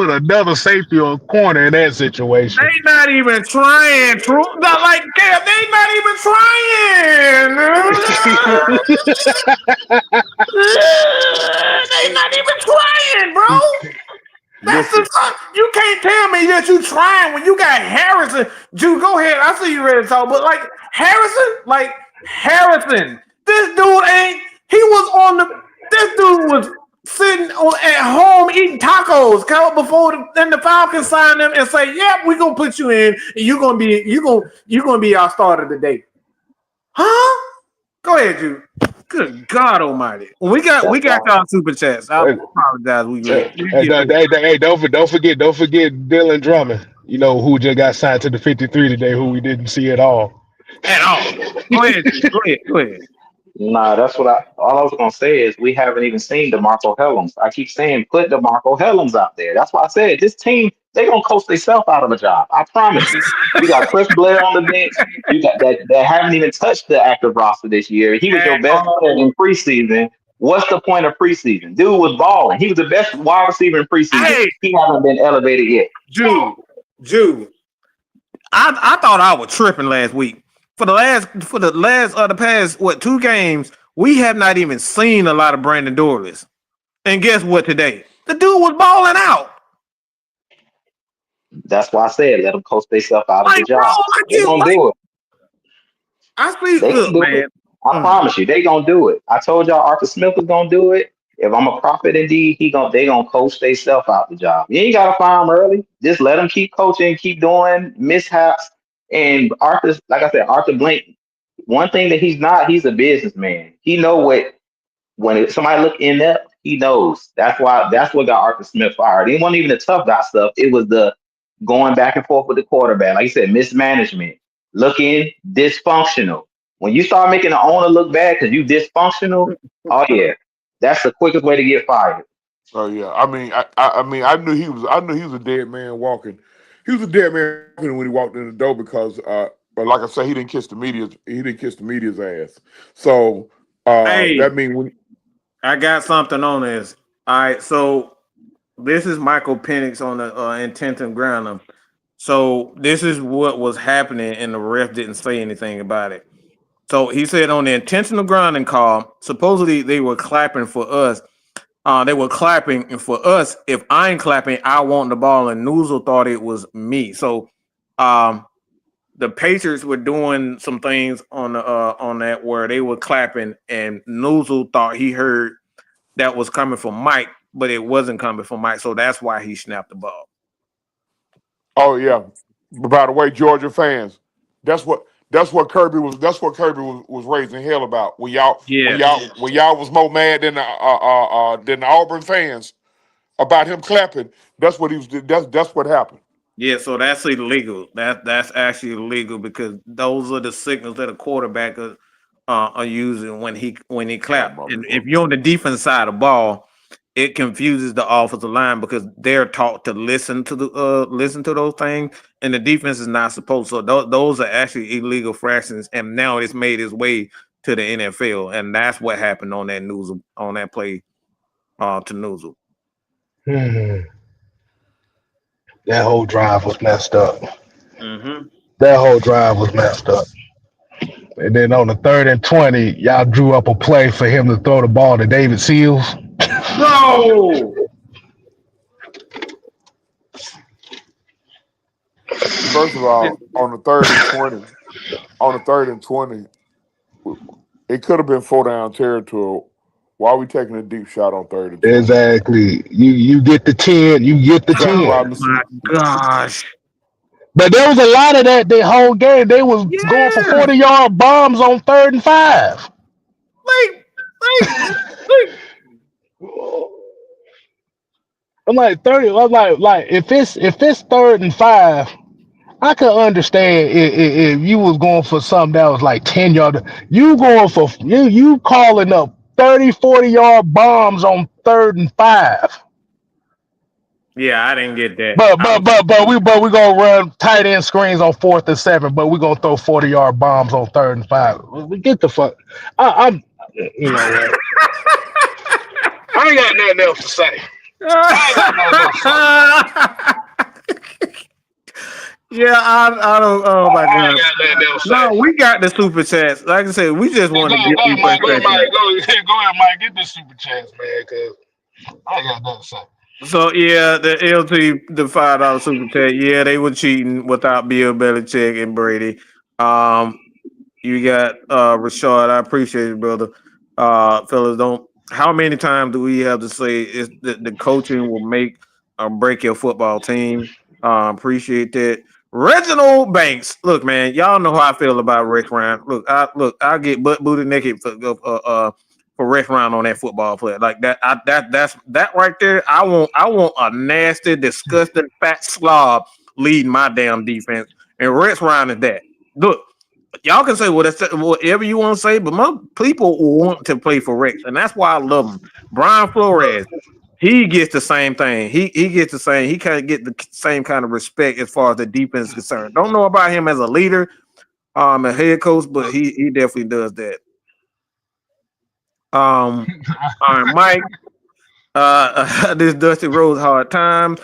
another safety or corner in that situation. They not even trying, True. Not like Cam. They not even trying. They not even trying, bro. You can't tell me that you trying when you got Harrison. Drew, go ahead. I see you ready to talk, but like Harrison, this dude ain't. This dude was sitting at home eating tacos before the Falcons signed him and say, "Yep, we're gonna put you in, and you're gonna be our starter today." Huh? Go ahead, Drew. Good God Almighty! We got our super chats. I apologize. Hey, don't forget Dylan Drummond. You know who just got signed to the 53 today? Who we didn't see at all. Go ahead. Nah, that's what all I was gonna say is we haven't even seen DeMarco Hellams. I keep saying put DeMarco Hellams out there. That's why I said this team, they gonna coach themselves out of a job. I promise you. You got Chris Blair on the bench. You got that haven't even touched the active roster this year. He was your best player in preseason. What's the point of preseason? Dude was balling. He was the best wide receiver in preseason. He hasn't been elevated yet. Jude. I thought I was tripping last week. For the past 2 games, we have not even seen a lot of Brandon Dorless. And guess what today? The dude was balling out. That's why I said let them coach themselves out of the job. They're gonna do it. I speak good, man. I promise you, they gonna do it. I told y'all Arthur Smith was gonna do it. If I'm a prophet indeed, they gonna coach themselves out the job. You ain't gotta fire them early. Just let them keep coaching, keep doing mishaps. And Arthur, like I said, Arthur Blank, one thing that he's not, he's a businessman. He know when somebody look in depth, he knows. That's what got Arthur Smith fired. It wasn't even the tough guy stuff. It was the going back and forth with the quarterback. Like you said, mismanagement, looking dysfunctional. When you start making the owner look bad because you dysfunctional, oh yeah, that's the quickest way to get fired. Oh yeah, I knew he was a dead man walking. He was a dead man walking when he walked in the door because, but like I said, he didn't kiss the media's ass. So Hey, that mean when I got something on this. All right, so this is Michael Penix on the intensive ground. So this is what was happening, and the ref didn't say anything about it. So he said on the intentional grounding call, supposedly they were clapping for us. They were clapping, and for us, if I ain't clapping, I want the ball. And Noozle thought it was me. So um, the Patriots were doing some things on that where they were clapping, and Noozle thought he heard that was coming from Mike, but it wasn't coming from Mike. So that's why he snapped the ball. oh yeah. By the way, Georgia fans, that's what that's what Kirby was raising hell about. Yeah. When y'all was more mad than the Auburn fans about him clapping. That's what he was. That's what happened. Yeah, so that's illegal. That's actually illegal because those are the signals that a quarterback are using when he Oh, clap. And if motherfucker. you're on the defense side of the ball, it confuses the offensive line because they're taught to listen to those things, and the defense is not supposed. So those are actually illegal fractions, and now it's made its way to the NFL, and that's what happened on that news on that play to Noozle. Hmm. That whole drive was messed up. Mm-hmm. That whole drive was messed up. And then on the 3rd and 20, y'all drew up a play for him to throw the ball to David Seals. No. First of all, on the 3rd and 20, it could have been 4 down territory. Why are we taking a deep shot on 3rd and 20? Exactly. You get the 10, you get the James 10. My Robinson. gosh. But there was a lot of that the whole game. They was going for Yeah. 40-yard bombs on 3rd and 5. Like, I'm like 30. I'm like if it's 3rd and 5, I could understand if you was going for something that was like 10 yard. You going for you calling up 30, 40 yard bombs on 3rd and 5. yeah, I didn't get that. But we gonna run tight end screens on 4th and 7. But we gonna throw 40-yard bombs on 3rd and 5. We get the fuck. I'm. You know what? I ain't got nothing else to say. I ain't got nothing else to say. Yeah, I don't. Oh my I ain't god. got nothing else to No, say. we got the super chats. Like I said, we just want to Go, get go, you Mike. Go, perspective. Mike. Go ahead, Mike. Get this super chance, man. Cause I ain't got nothing to say. So yeah, the LT, the $5 super chat. Yeah, they were cheating without Bill Belichick and Brady. Um, You got Rashard. I appreciate it, brother. Fellas, don't. How many times do we have to say is that the coaching will make or break your football team? Appreciate that. Reginald Banks. Look, man, y'all know how I feel about Rex Ryan. I get butt booty naked for Rex Ryan on that football player. Like that. That's right there. I want a nasty, disgusting, fat slob leading my damn defense, and Rex Ryan is that. Look, y'all can say whatever you want to say, but my people want to play for Rex, and that's why I love him. Brian Flores, he gets the same thing. He gets the same. He kind of get the same kind of respect as far as the defense is concerned. Don't know about him as a leader, a head coach, but he definitely does that. All right, Mike. This Dusty Rose hard time.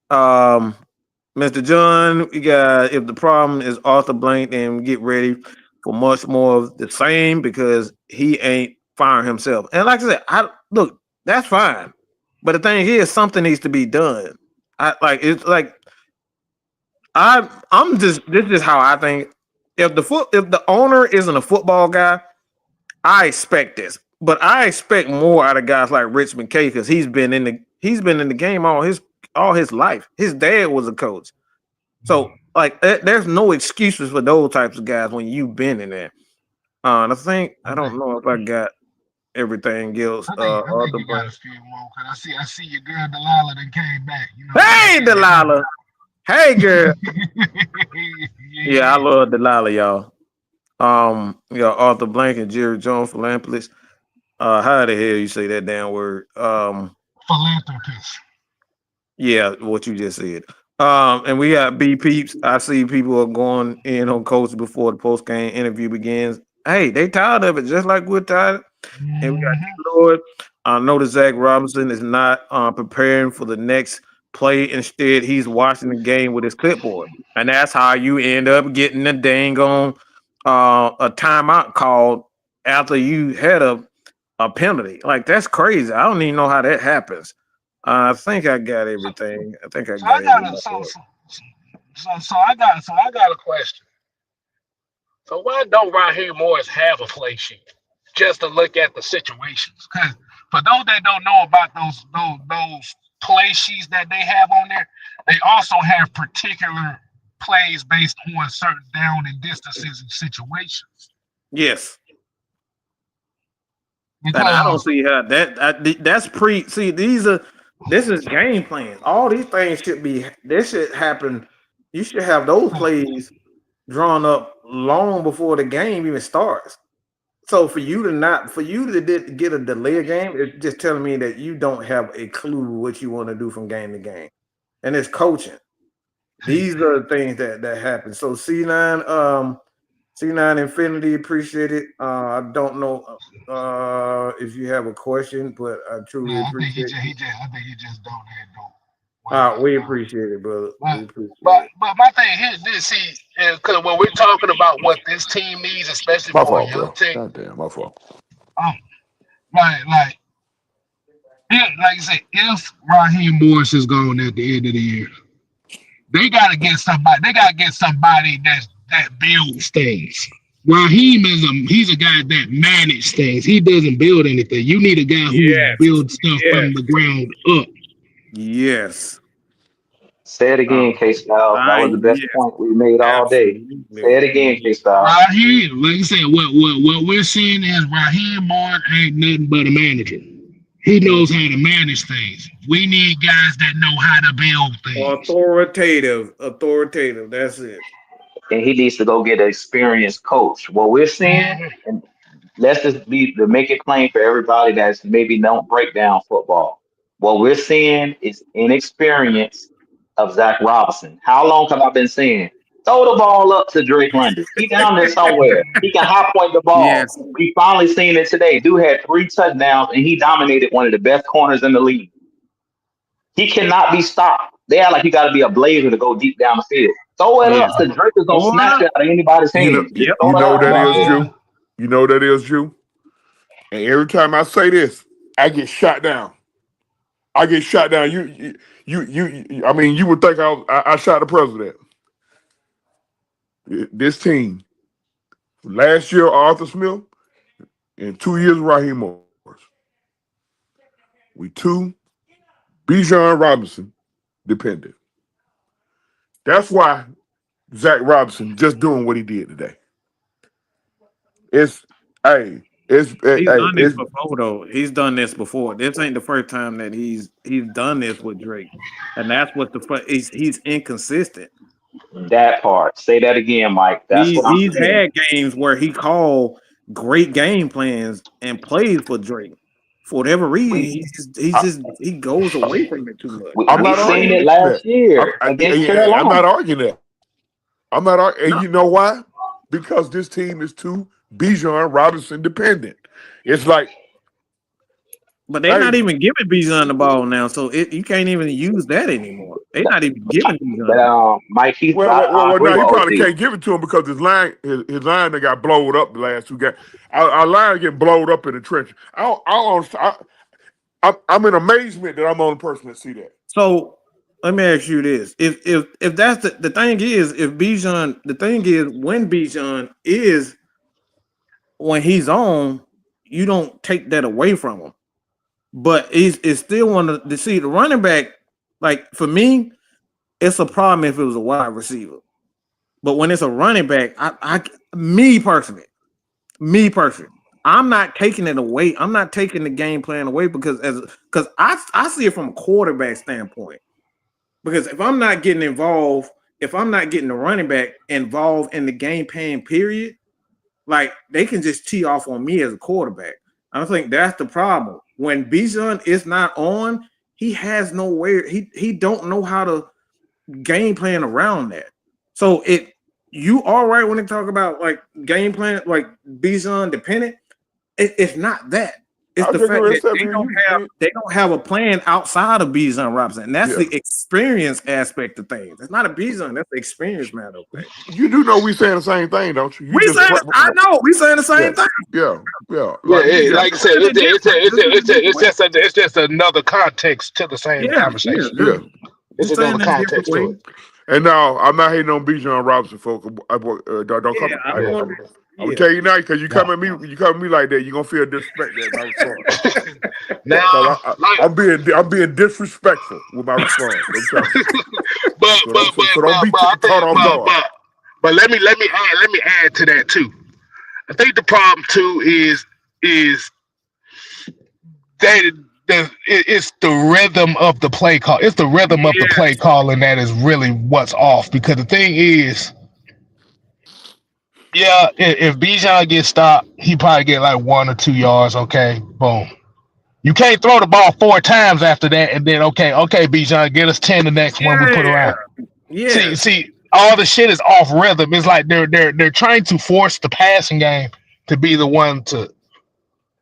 Um, Mr. John, we got if the problem is Arthur Blank, then get ready for much more of the same because he ain't firing himself. And like I said, I look, that's fine. But the thing is, something needs to be done. It's like I'm just this is how I think. If the owner isn't a football guy, I expect this. But I expect more out of guys like Richmond K because he's been in the game all his life. His dad was a coach. So, like, there's no excuses for those types of guys when you've been in there. I think I don't know if I got everything else. I think Arthur you got Blank. a few more. Cause I see your girl Delilah that came back. You know. Hey, Delilah. Hey, girl. Yeah, I Yeah. love Delilah, y'all. Arthur Blank and Jerry Jones, philanthropist. How the hell you say that damn word? philanthropist. Yeah, what you just said. And we got B peeps. I see people are going in on coach before the post game interview begins. Hey, they tired of it, just like we're tired. And we got D Lord. I know that Zach Robinson is not preparing for the next play. Instead, he's watching the game with his clipboard, and that's how you end up getting a dang on a timeout called after you had a penalty. Like that's crazy. I don't even know how that happens. I think I got everything. I think I So I got got a everything. so I got a question. So why don't Raheem Morris have a play sheet just to look at the situations? Because for those that don't know about those play sheets that they have on there, they also have particular plays based on certain down and distances and situations. Yes. And I don't Because see how that's pre. See, this is game plans. All these things should be. This should happen. You should have those plays drawn up long before the game even starts. So for you to get a delay game, it's just telling me that you don't have a clue what you want to do from game to game, and it's coaching. These are the things that happen. So C9 Infinity, appreciate it. I don't know if you have a question, but I truly appreciate it. I think he just donated. We appreciate it, brother. We appreciate it. But my thing here, because when we're talking about what this team needs, especially My for a fault, young bro. team, Goddamn, my fault. like I said, if Raheem Morris is gone at the end of the year, they gotta get somebody. They gotta get somebody that builds things. Raheem he's a guy that manages things. He doesn't build anything. You need a guy who builds stuff from the ground up. Yes. Say it again, K-Style. That was the best point we made all day. Say it again, K-Style. Raheem, like I said, what we're seeing is Raheem Morris ain't nothing but a manager. He knows how to manage things. We need guys that know how to build things. Authoritative. That's it. And he needs to go get an experienced coach. What we're seeing, and let's just to make it plain for everybody that's maybe don't break down football. What we're seeing is inexperience of Zach Robinson. How long have I been saying? Throw the ball up to Drake London. He down there somewhere. He can high point the ball. Yes. We finally seen it today. Dude had 3 touchdowns and he dominated one of the best corners in the league. He cannot be stopped. They act like he got to be a blazer to go deep down the field. Throw it up. The Drake is gonna snatch it out of anybody's hands. You know that is Jew. You know that is Jew. And every time I say this, I get shot down. I get shot down. I mean, you would think I shot the president. This team, last year Arthur Smith, and 2 years Raheem Morris. We 2 Bijan Robinson dependent. That's why Zach Robinson just doing what he did today. He's done this before, though. He's done this before. This ain't the first time that he's done this with Drake, and that's what he's inconsistent. That part. Say that again, Mike. That's what I'm saying. He's had games where he called great game plans and played for Drake. For whatever reason, he goes away from it too much. We've seen it last year against Carolina. I'm not arguing that. I'm not arguing. And you know why? Because this team is too Bijan Robinson dependent. It's like, but they're not even giving Bijan the ball now, so you can't even use that anymore. They're not even giving Bijan. But Mike, he probably can't give it to him because his line that got blowed up the last 2 games. Our line get blowed up in the trench. I'm in amazement that I'm the only person that see that. So let me ask you this: if that's the thing is, if Bijan, the thing is when Bijan is when he's on, you don't take that away from him. But it's still one to see the running back. Like for me, it's a problem if it was a wide receiver. But when it's a running back, me personally, I'm not taking it away. I'm not taking the game plan away because I see it from a quarterback standpoint. Because if I'm not getting involved, if I'm not getting the running back involved in the game plan period, like they can just tee off on me as a quarterback. I think that's the problem. When Bijan is not on, he has nowhere. He don't know how to game plan around that. So you are right when they talk about like game plan, like Bijan dependent. It's not that. It's the fact that they don't have a plan outside of Bijan Robinson. And that's the experience aspect of things. It's not a Bijan, that's the experience matter of things. You do know we saying the same thing, don't you? I know we saying the same thing. Yeah. Like I said, it's just another context to the same conversation. Yeah. It's another context to it. And now I'm not hating on Bijan Robinson, folks. Don't come. I'm gonna tell you now because you come at me like that, you're gonna feel disrespected at my response. Now, I'm being disrespectful with my response. But let me add to that too. I think the problem too is that it's the rhythm of the play call. It's the rhythm of the play calling that is really what's off. Because the thing is, if Bijan gets stopped, he probably get like 1 or 2 yards. Okay, boom. You can't throw the ball 4 times after that, and then okay, Bijan, get us 10 the next one we put around. Yeah. See, all the shit is off rhythm. It's like they're trying to force the passing game to be the one to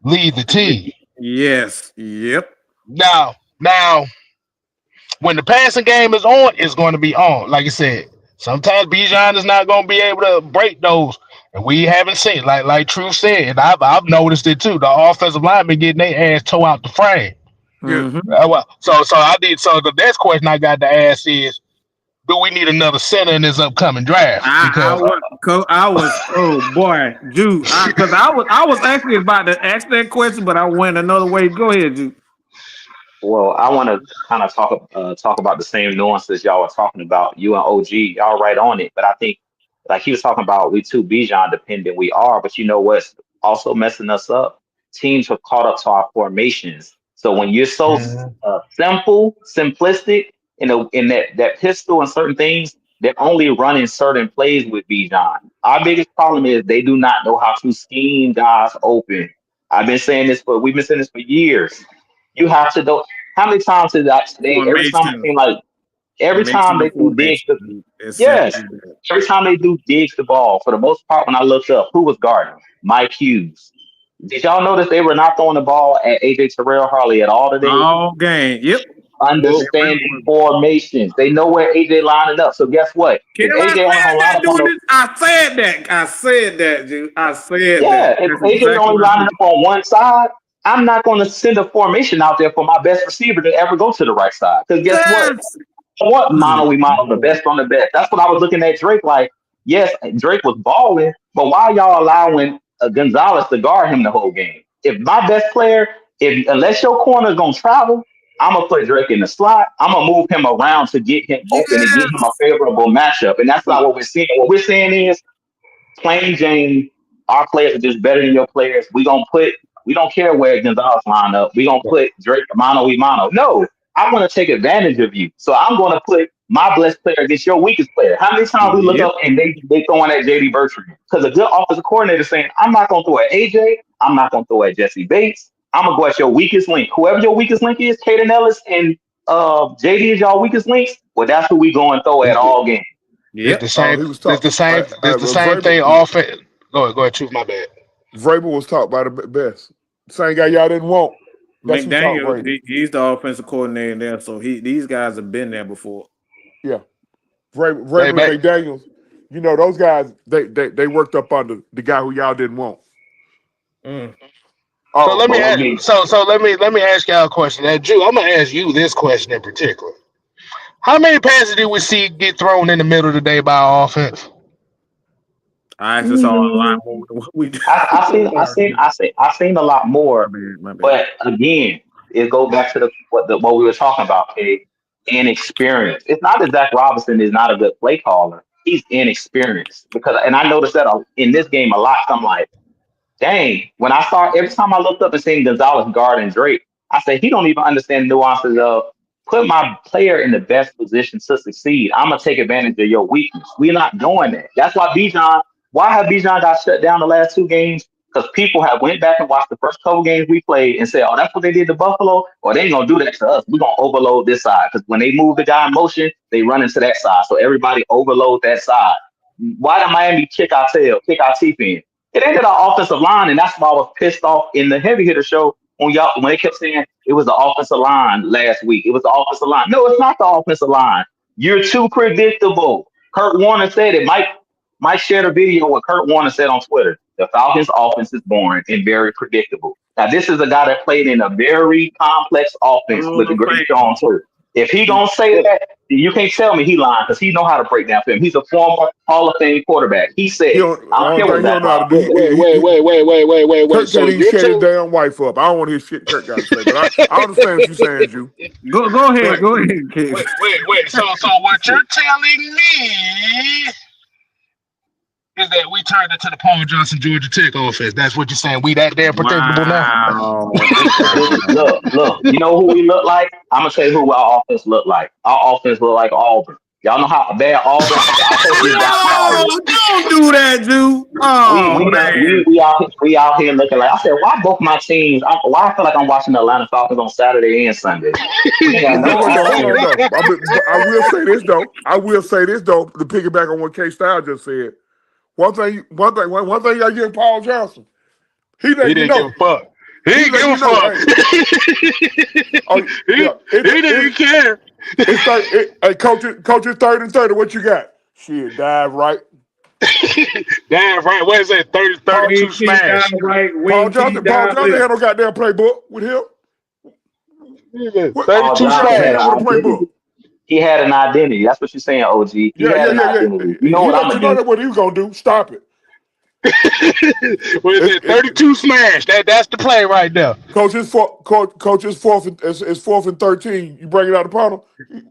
lead the team. Yes. Yep. Now, when the passing game is on, it's going to be on. Like I said, sometimes Bijan is not going to be able to break those, and we haven't seen like True said, and I've noticed it too. The offensive line been getting their ass toe out the frame. Mm-hmm. So the next question I got to ask is, do we need another center in this upcoming draft? I was actually about to ask that question, but I went another way. Go ahead, Jude. Well, I want to kind of talk about the same nuances y'all were talking about. You and OG, y'all right on it. But I think, like he was talking about, we too Bijan dependent. We are, but you know what's also messing us up? Teams have caught up to our formations. So when you're so simplistic, in that pistol and certain things, they're only running certain plays with Bijan. Our biggest problem is they do not know how to scheme guys open. We've been saying this for years. You have to know how many times did I today? Every time they do digs, every time they do digs the ball. For the most part, when I looked up, who was guarding? Mike Hughes. Did y'all notice they were not throwing the ball at AJ Terrell Harley at all today? All game, yep. Understanding formations. They know where AJ lining up. So guess what? I said that, dude. I said that. If AJ only lining up on one side, I'm not going to send a formation out there for my best receiver to ever go to the right side. Because guess what? I want mono, the best on the best. That's what I was looking at Drake like. Yes, Drake was balling, but why y'all allowing Gonzalez to guard him the whole game? If my best player, unless your corner is going to travel, I'm going to put Drake in the slot. I'm going to move him around to get him open and get him a favorable matchup. And that's not what we're seeing. What we're saying is, plain Jane, our players are just better than your players. We don't care where Gonzalez line up. We don't put Drake mano. No, I want to take advantage of you. So I'm going to put my best player against your weakest player. How many times we look up and they throwing at JD Bertrand? Because a good offensive coordinator saying, I'm not going to throw at AJ. I'm not going to throw at Jesse Bates. I'm going to go at your weakest link. Whoever your weakest link is, Kaden Ellis and JD is y'all weakest links. Well, that's who we going to throw at all game. Yeah, it's the same thing. Offense. Go ahead, Truth. My bad. Vrabel was taught by the best. Same guy y'all didn't want. That's McDaniel, he's the offensive coordinator there, so these guys have been there before. Yeah, Vrabel and McDaniels. You know those guys. They worked up under the guy who y'all didn't want. So let me ask y'all a question. Now, Drew, I'm gonna ask you this question in particular. How many passes did we see get thrown in the middle of the day by our offense? I actually saw a lot more than what we did. I've seen a lot more. But again, it goes back to what we were talking about, inexperience. It's not that Zach Robinson is not a good play caller. He's inexperienced. And I noticed that in this game a lot. I'm like, dang, every time I looked up and seen Gonzalez guarding Drake, I said, he don't even understand the nuances of put my player in the best position to succeed. I'm going to take advantage of your weakness. We're not doing that. That's why have Bijan got shut down the last 2 games? because people have went back and watched the first couple games we played and said, "Oh, that's what they did to Buffalo." Or they ain't gonna do that to us. We're gonna overload this side because when they move the guy in motion, they run into that side. So everybody overload that side. Why did Miami kick our teeth in? It ain't our offensive line, and that's why I was pissed off in the heavy hitter show when they kept saying it was the offensive line last week. It was the offensive line. No, it's not the offensive line. You're too predictable. Kurt Warner said it. Mike shared a video what Kurt Warner said on Twitter. The Falcons' offense is boring and very predictable. Now, this is a guy that played in a very complex offense with the great Sean too. If he gonna say that, you can't tell me he lying because he know how to break down film. He's a former Hall of Fame quarterback. He said, "I don't care what that." Wait. So he shut his damn wife up. I don't want to hear shit Kurt got to say, but I understand what you're saying, Drew. Go ahead, kid. Wait. So what you're telling me is that we turned into the Paul Johnson Georgia Tech offense. That's what you're saying. We that damn predictable now. Look. You know who we look like? I'm gonna tell you who our offense look like. Our offense look like Auburn. Y'all know how bad Auburn. Don't do that, Drew. We out here looking like. I said, why both my teams? Why I feel like I'm watching the Atlanta Falcons on Saturday and Sunday. Hold on. I will say this though. To piggyback on what K Style just said. One thing I give Paul Johnson. He didn't give a fuck. He didn't give a fuck. He didn't care. Hey, coach, it's 3rd and 30. What you got? Shit, dive right. Damn right. What is that? 32 smash. Paul Johnson had no goddamn playbook with him. 32 smash. Playbook. He had an identity. That's what you're saying, OG. He had an identity. You know what I'm gonna do? What he was gonna do? Stop it. What is it? 32 smash. That's the play right there. Coach is fourth and 13. You bring it out of Potter.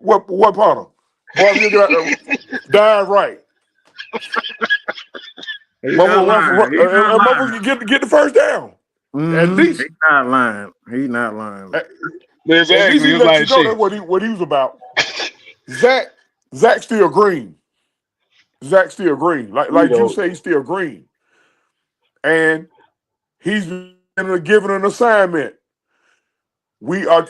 What Potter? Dive right. Motherfucker get the first down. At least He's not lying. Exactly. He let you know that's what he was about. Zach still green. Like you say, he's still green. And he's given an assignment. We are,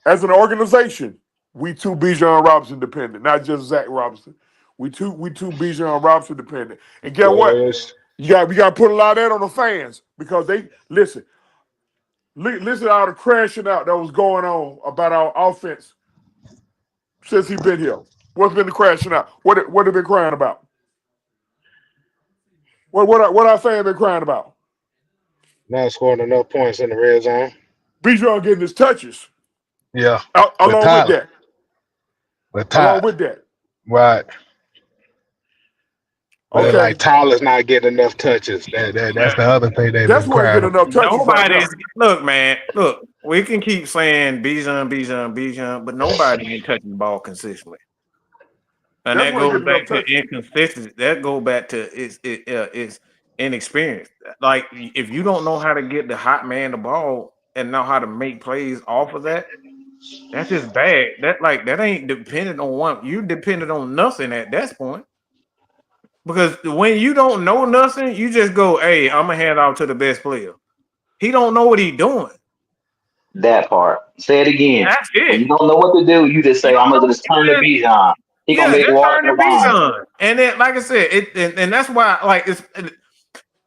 as an organization, we too Bijan Robinson dependent, not just Zach Robinson. We too Bijan Robinson dependent. And guess what? We got to put a lot of that on the fans because they listen. Listen to all the crashing out that was going on about our offense since he's been here. What's been the crashing out? What have they been crying about? What our fans been crying about? Not scoring enough points in the red zone. Bijan getting his touches. Yeah. Along with that. Right. Okay. Like Tyler's not getting enough touches. That's the other thing that's where he get enough touches. Look, man. Look, we can keep saying Bijan, but nobody ain't touching the ball consistently. And that goes back to inconsistency. That goes back to its inexperience. Like if you don't know how to get the hot man the ball and know how to make plays off of that, that's just bad. That ain't dependent on one. You dependent on nothing at that point. Because when you don't know nothing, you just go, hey, I'm gonna hand off to the best player. He don't know what he's doing. That part. Say it again. That's it. When you don't know what to do, you just say, I'm gonna just turn the Bijan. He gonna make water the Bijan. And then, like I said, and that's why, like,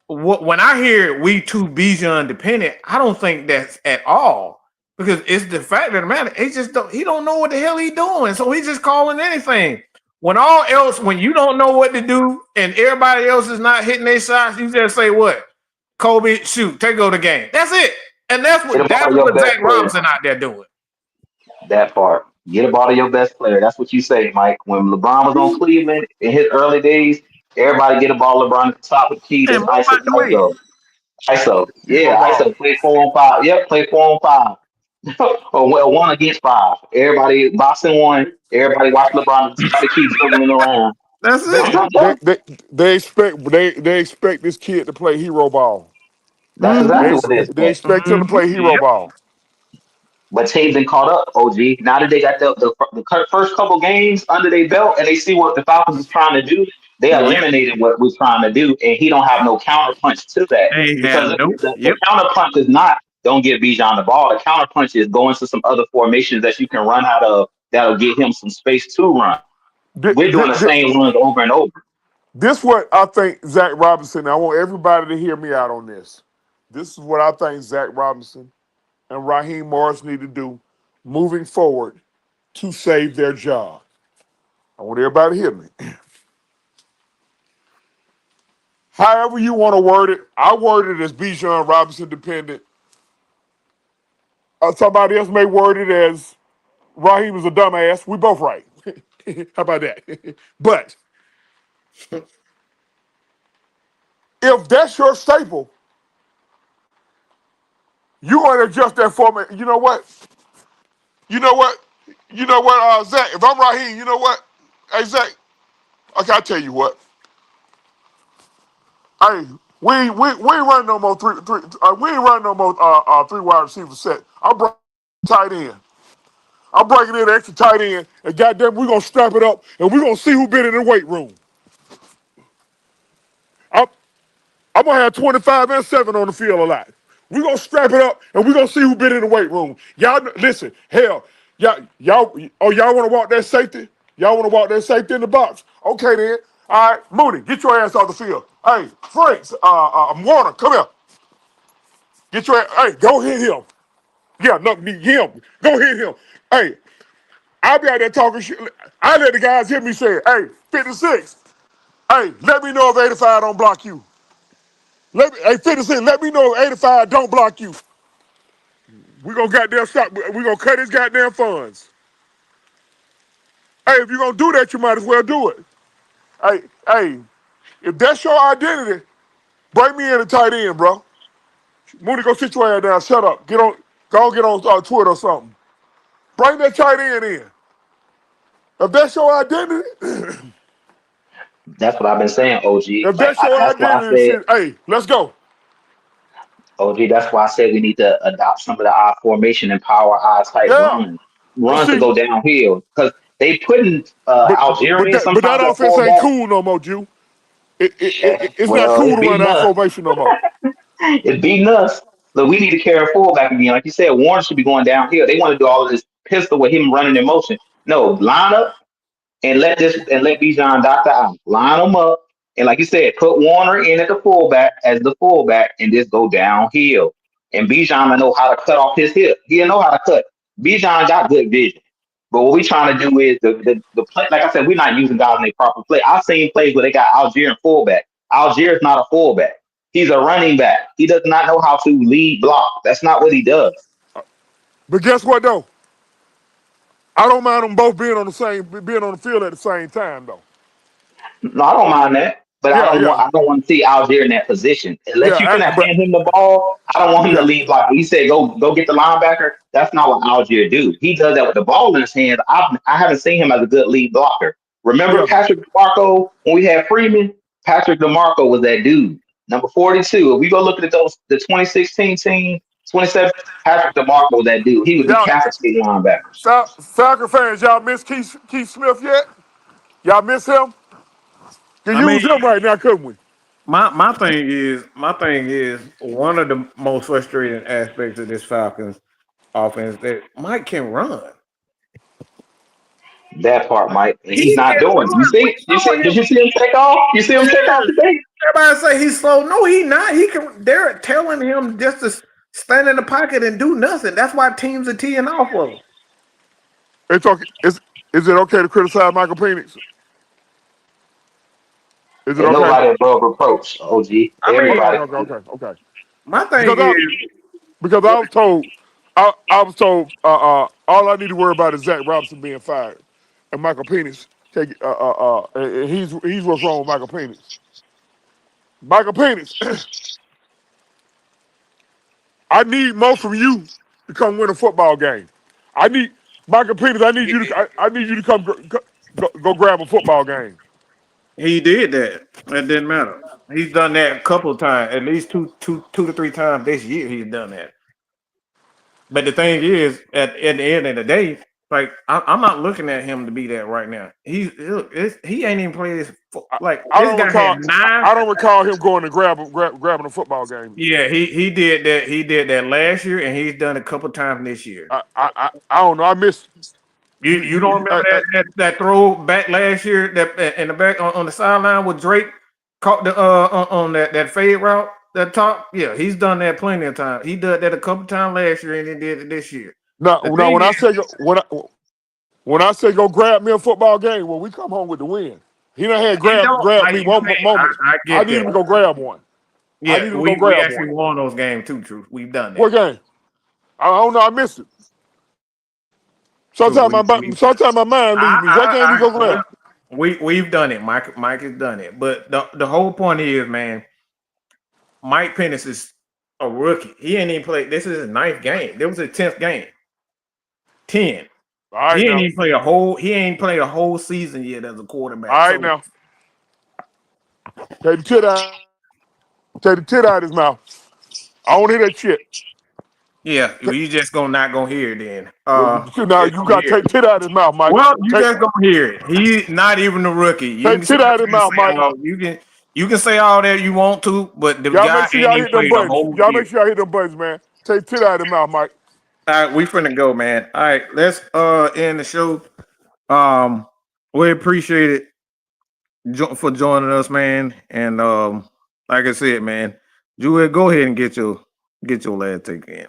when I hear we too Bijan dependent, I don't think that's at all. Because it's the fact of the matter, he don't know what the hell he's doing. So he's just calling anything. When you don't know what to do and everybody else is not hitting their shots, you just say what? Kobe, shoot, take over the game. That's it. And that's what Zach Robinson out there doing. That part. Get a ball to your best player. That's what you say, Mike. When LeBron was on Cleveland in his early days, everybody get a ball LeBron at the top of the key. Just ISO. Yeah, ISO. Play 4-on-5. Yep, play 4-on-5. or 1 against 5. Everybody boxing 1. Everybody watch LeBron to keep dribbling around. That's it. They expect this kid to play hero ball. That's exactly what it is. They expect him to play hero ball. But teams been caught up, OG. Now that they got the first couple games under their belt and they see what the Falcons is trying to do, They eliminated what we're trying to do, and he don't have no counter punch to that because the counter punch is not don't give Bijan the ball. The counter punch is going to some other formations that you can run out of that'll get him some space to run. We're doing the same runs over and over. This what I think Zach Robinson. I want everybody to hear me out on this. This is what I think Zach Robinson and Raheem Morris need to do moving forward to save their job. I want everybody to hear me. However you want to word it, I word it as Bijan Robinson dependent. Somebody else may word it as Raheem is a dumbass. We both right. How about that? But if that's your staple, you're going to adjust that format. You know what? Zach, if I'm Raheem, you know what? Hey, Zach, okay, I'll tell you what. Hey, we ain't running no more we ain't running no more 3 wide receiver set. I'm breaking tight end. I'm breaking in an extra tight end, and goddamn, we're gonna strap it up, and we're gonna see who been in the weight room. I'm gonna have 25 and 7 on the field a lot. We're gonna strap it up, and we're gonna see who been in the weight room. Y'all listen, hell, y'all wanna walk that safety? Y'all wanna walk that safety in the box? Okay then. All right, Mooney, get your ass off the field. Hey, Franks, Warner, come here. Get your ass, hey, go hit him. Yeah, no, him. Go hit him. Hey, I'll be out there talking shit. I let the guys hit me say, hey, 56. Hey, let me know if 85 don't block you. Hey, 56, let me know if 85 don't block you. We're gonna goddamn stop. We're gonna cut his goddamn funds. Hey, if you're gonna do that, you might as well do it. Hey, if that's your identity, bring me in a tight end, bro. Mooney, go sit your ass down. Shut up. Go get on Twitter or something. Bring that tight end in. If that's your identity, That's what I've been saying, OG. if that's your That's why I identity, said, shit, hey, let's go. OG, that's why I said we need to adopt some of the I formation and power I type Yeah. runs to See, go downhill. Because they putting but Algerians that sometimes at offense ain't fullback. cool no more, Jew. It's not Well, cool it's to run beating our us. formation no more. It's beating us. Look, we need to carry a fullback again. Like you said, Warren should be going downhill. They want to do all of this pistol with him running in motion. No, line up and let Bijan doctor out. Line them up. And like you said, put Warner in at the fullback as the fullback and just go downhill. And Bijan know how to cut off his hip. He know how to cut. Bijan got good vision. But what we trying to do is the play. Like I said, we're not using guys in their proper play. I've seen plays where they got Algier fullback. Algier is not a fullback. He's a running back. He does not know how to lead block. That's not what he does. But guess what though? I don't mind them both being on the field at the same time though. No, I don't mind that, but Yeah, yeah, I don't want to see Algier in that position. Unless you finna but hand him the ball, I don't want him to yeah, lead block. He said go get the linebacker. That's not what Algier do. He does that with the ball in his hands. I haven't seen him as a good lead blocker. Remember yeah. Patrick DeMarco when we had Freeman? Patrick DeMarco was that dude. Number 42. If we go look at the 2016 team, 27, Patrick DeMarco was that dude. He was the Y'all, capacity linebackers. Falcons fans, y'all miss Keith Smith yet? Y'all miss him? Can I mean, use him right now, couldn't we? my thing is one of the most frustrating aspects of this Falcons offense that Mike can run. That part, Mike, and he's He not can doing. You run. We see, saw did him. you see him take off? You see him take off Yeah. today? Everybody say he's slow. No, he not. He can. They're telling him just to stand in the pocket and do nothing. That's why teams are teeing off of him. It's okay. Is it okay to criticize Michael Penix? Is it And okay? nobody above reproach, OG. I mean, Everybody. Okay. my thing Because is, I was told, all I need to worry about is Zach Robinson being fired, and Michael Penix and he's what's wrong with Michael Penix. Michael Penix, I need more from you to come win a football game. I need Michael Penix. I need you to come go grab a football game. he did that. It didn't matter. He's done that a couple of times, at least two to three times this year. He's done that. But the thing is, at the end of the day, Like I'm not looking at him to be that right now. He ain't even played this. Like I this don't guy recall. had 9. I don't recall him going and grabbing a football game. Yeah, he did that. He did that last year, and he's done a couple times this year. I don't know. I missed. You don't remember that throw back last year that in the back on the sideline with Drake caught the on that fade route that top? Yeah, he's done that plenty of times. He did that a couple times last year, and he did it this year. No, The when thing I is, say when I say go grab me a football game, well, we come home with the win. He done had it don't grab like me you one say, moments. I I get need him to that. go grab one. I Yeah, need him to go we grab actually one. won those games too. Truth, we've done What that. game? I don't know. I missed it. True, Sometimes my mind leaves me. What game we go grab? we've done it. Mike has done it. But the whole point is, man, Mike Pennis is a rookie. He ain't even played. This is his 9th game. There was his 10th game. 10. All right He ain't now. even played a whole. He ain't played a whole season yet as a quarterback. All right So now. Take the tit out. Take the tit out of his mouth. I don't hear that shit. yeah, you just not gonna hear it then. Now Just you gonna got to hear take it. the tit out of his mouth, Mike. Well, you just gonna hear it. He's not even a rookie. Take the tit out of his mouth, Mike. You can say all that you want to, but the Y'all guy make sure ain't y'all even hit them played a buttons. whole Y'all year. make sure y'all hit them buttons, man. Take the tit out of his mouth, Mike. All right, we finna go, man. All right, let's end the show. We appreciate it for joining us, man. And like I said, man, Jewel, go ahead and get your last take in.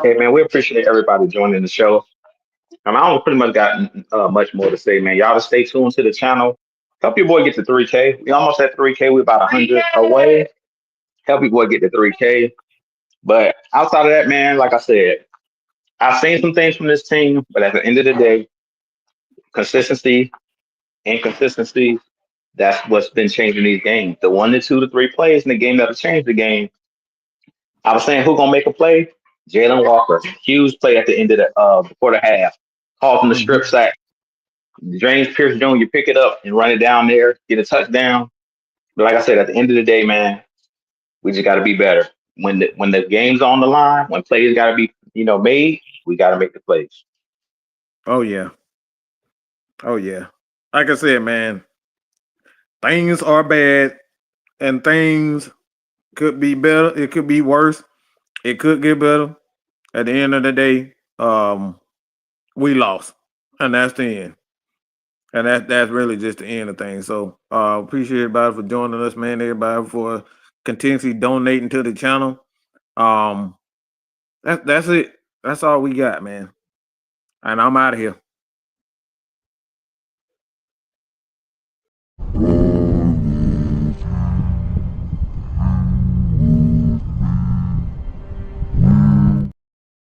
Hey man, we appreciate everybody joining the show. I don't pretty much got much more to say, man. Y'all just stay tuned to the channel. Help your boy get to 3K. We almost at 3K. We're about 100 away. Help your boy get to 3K. But outside of that, man, like I said, I've seen some things from this team, but at the end of the day, consistency, inconsistency, that's what's been changing these games. The 1 to 2 to 3 plays in the game that'll change the game. I was saying who gonna make a play? Jalen Walker. Huge play at the end of the before the half. Call from the strip sack. James Pierce Jr. pick it up and run it down there, get a touchdown. But like I said, at the end of the day, man, we just got to be better. When the game's on the line, when plays got to be made, we got to make the plays. Oh yeah. Like I said, man, things are bad and things could be better. It could be worse. It could get better. At the end of the day, we lost, and that's the end. And that's really just the end of things. So appreciate everybody for joining us, man. Everybody for continuously donating to the channel. That's it. That's all we got, man. And I'm out of here.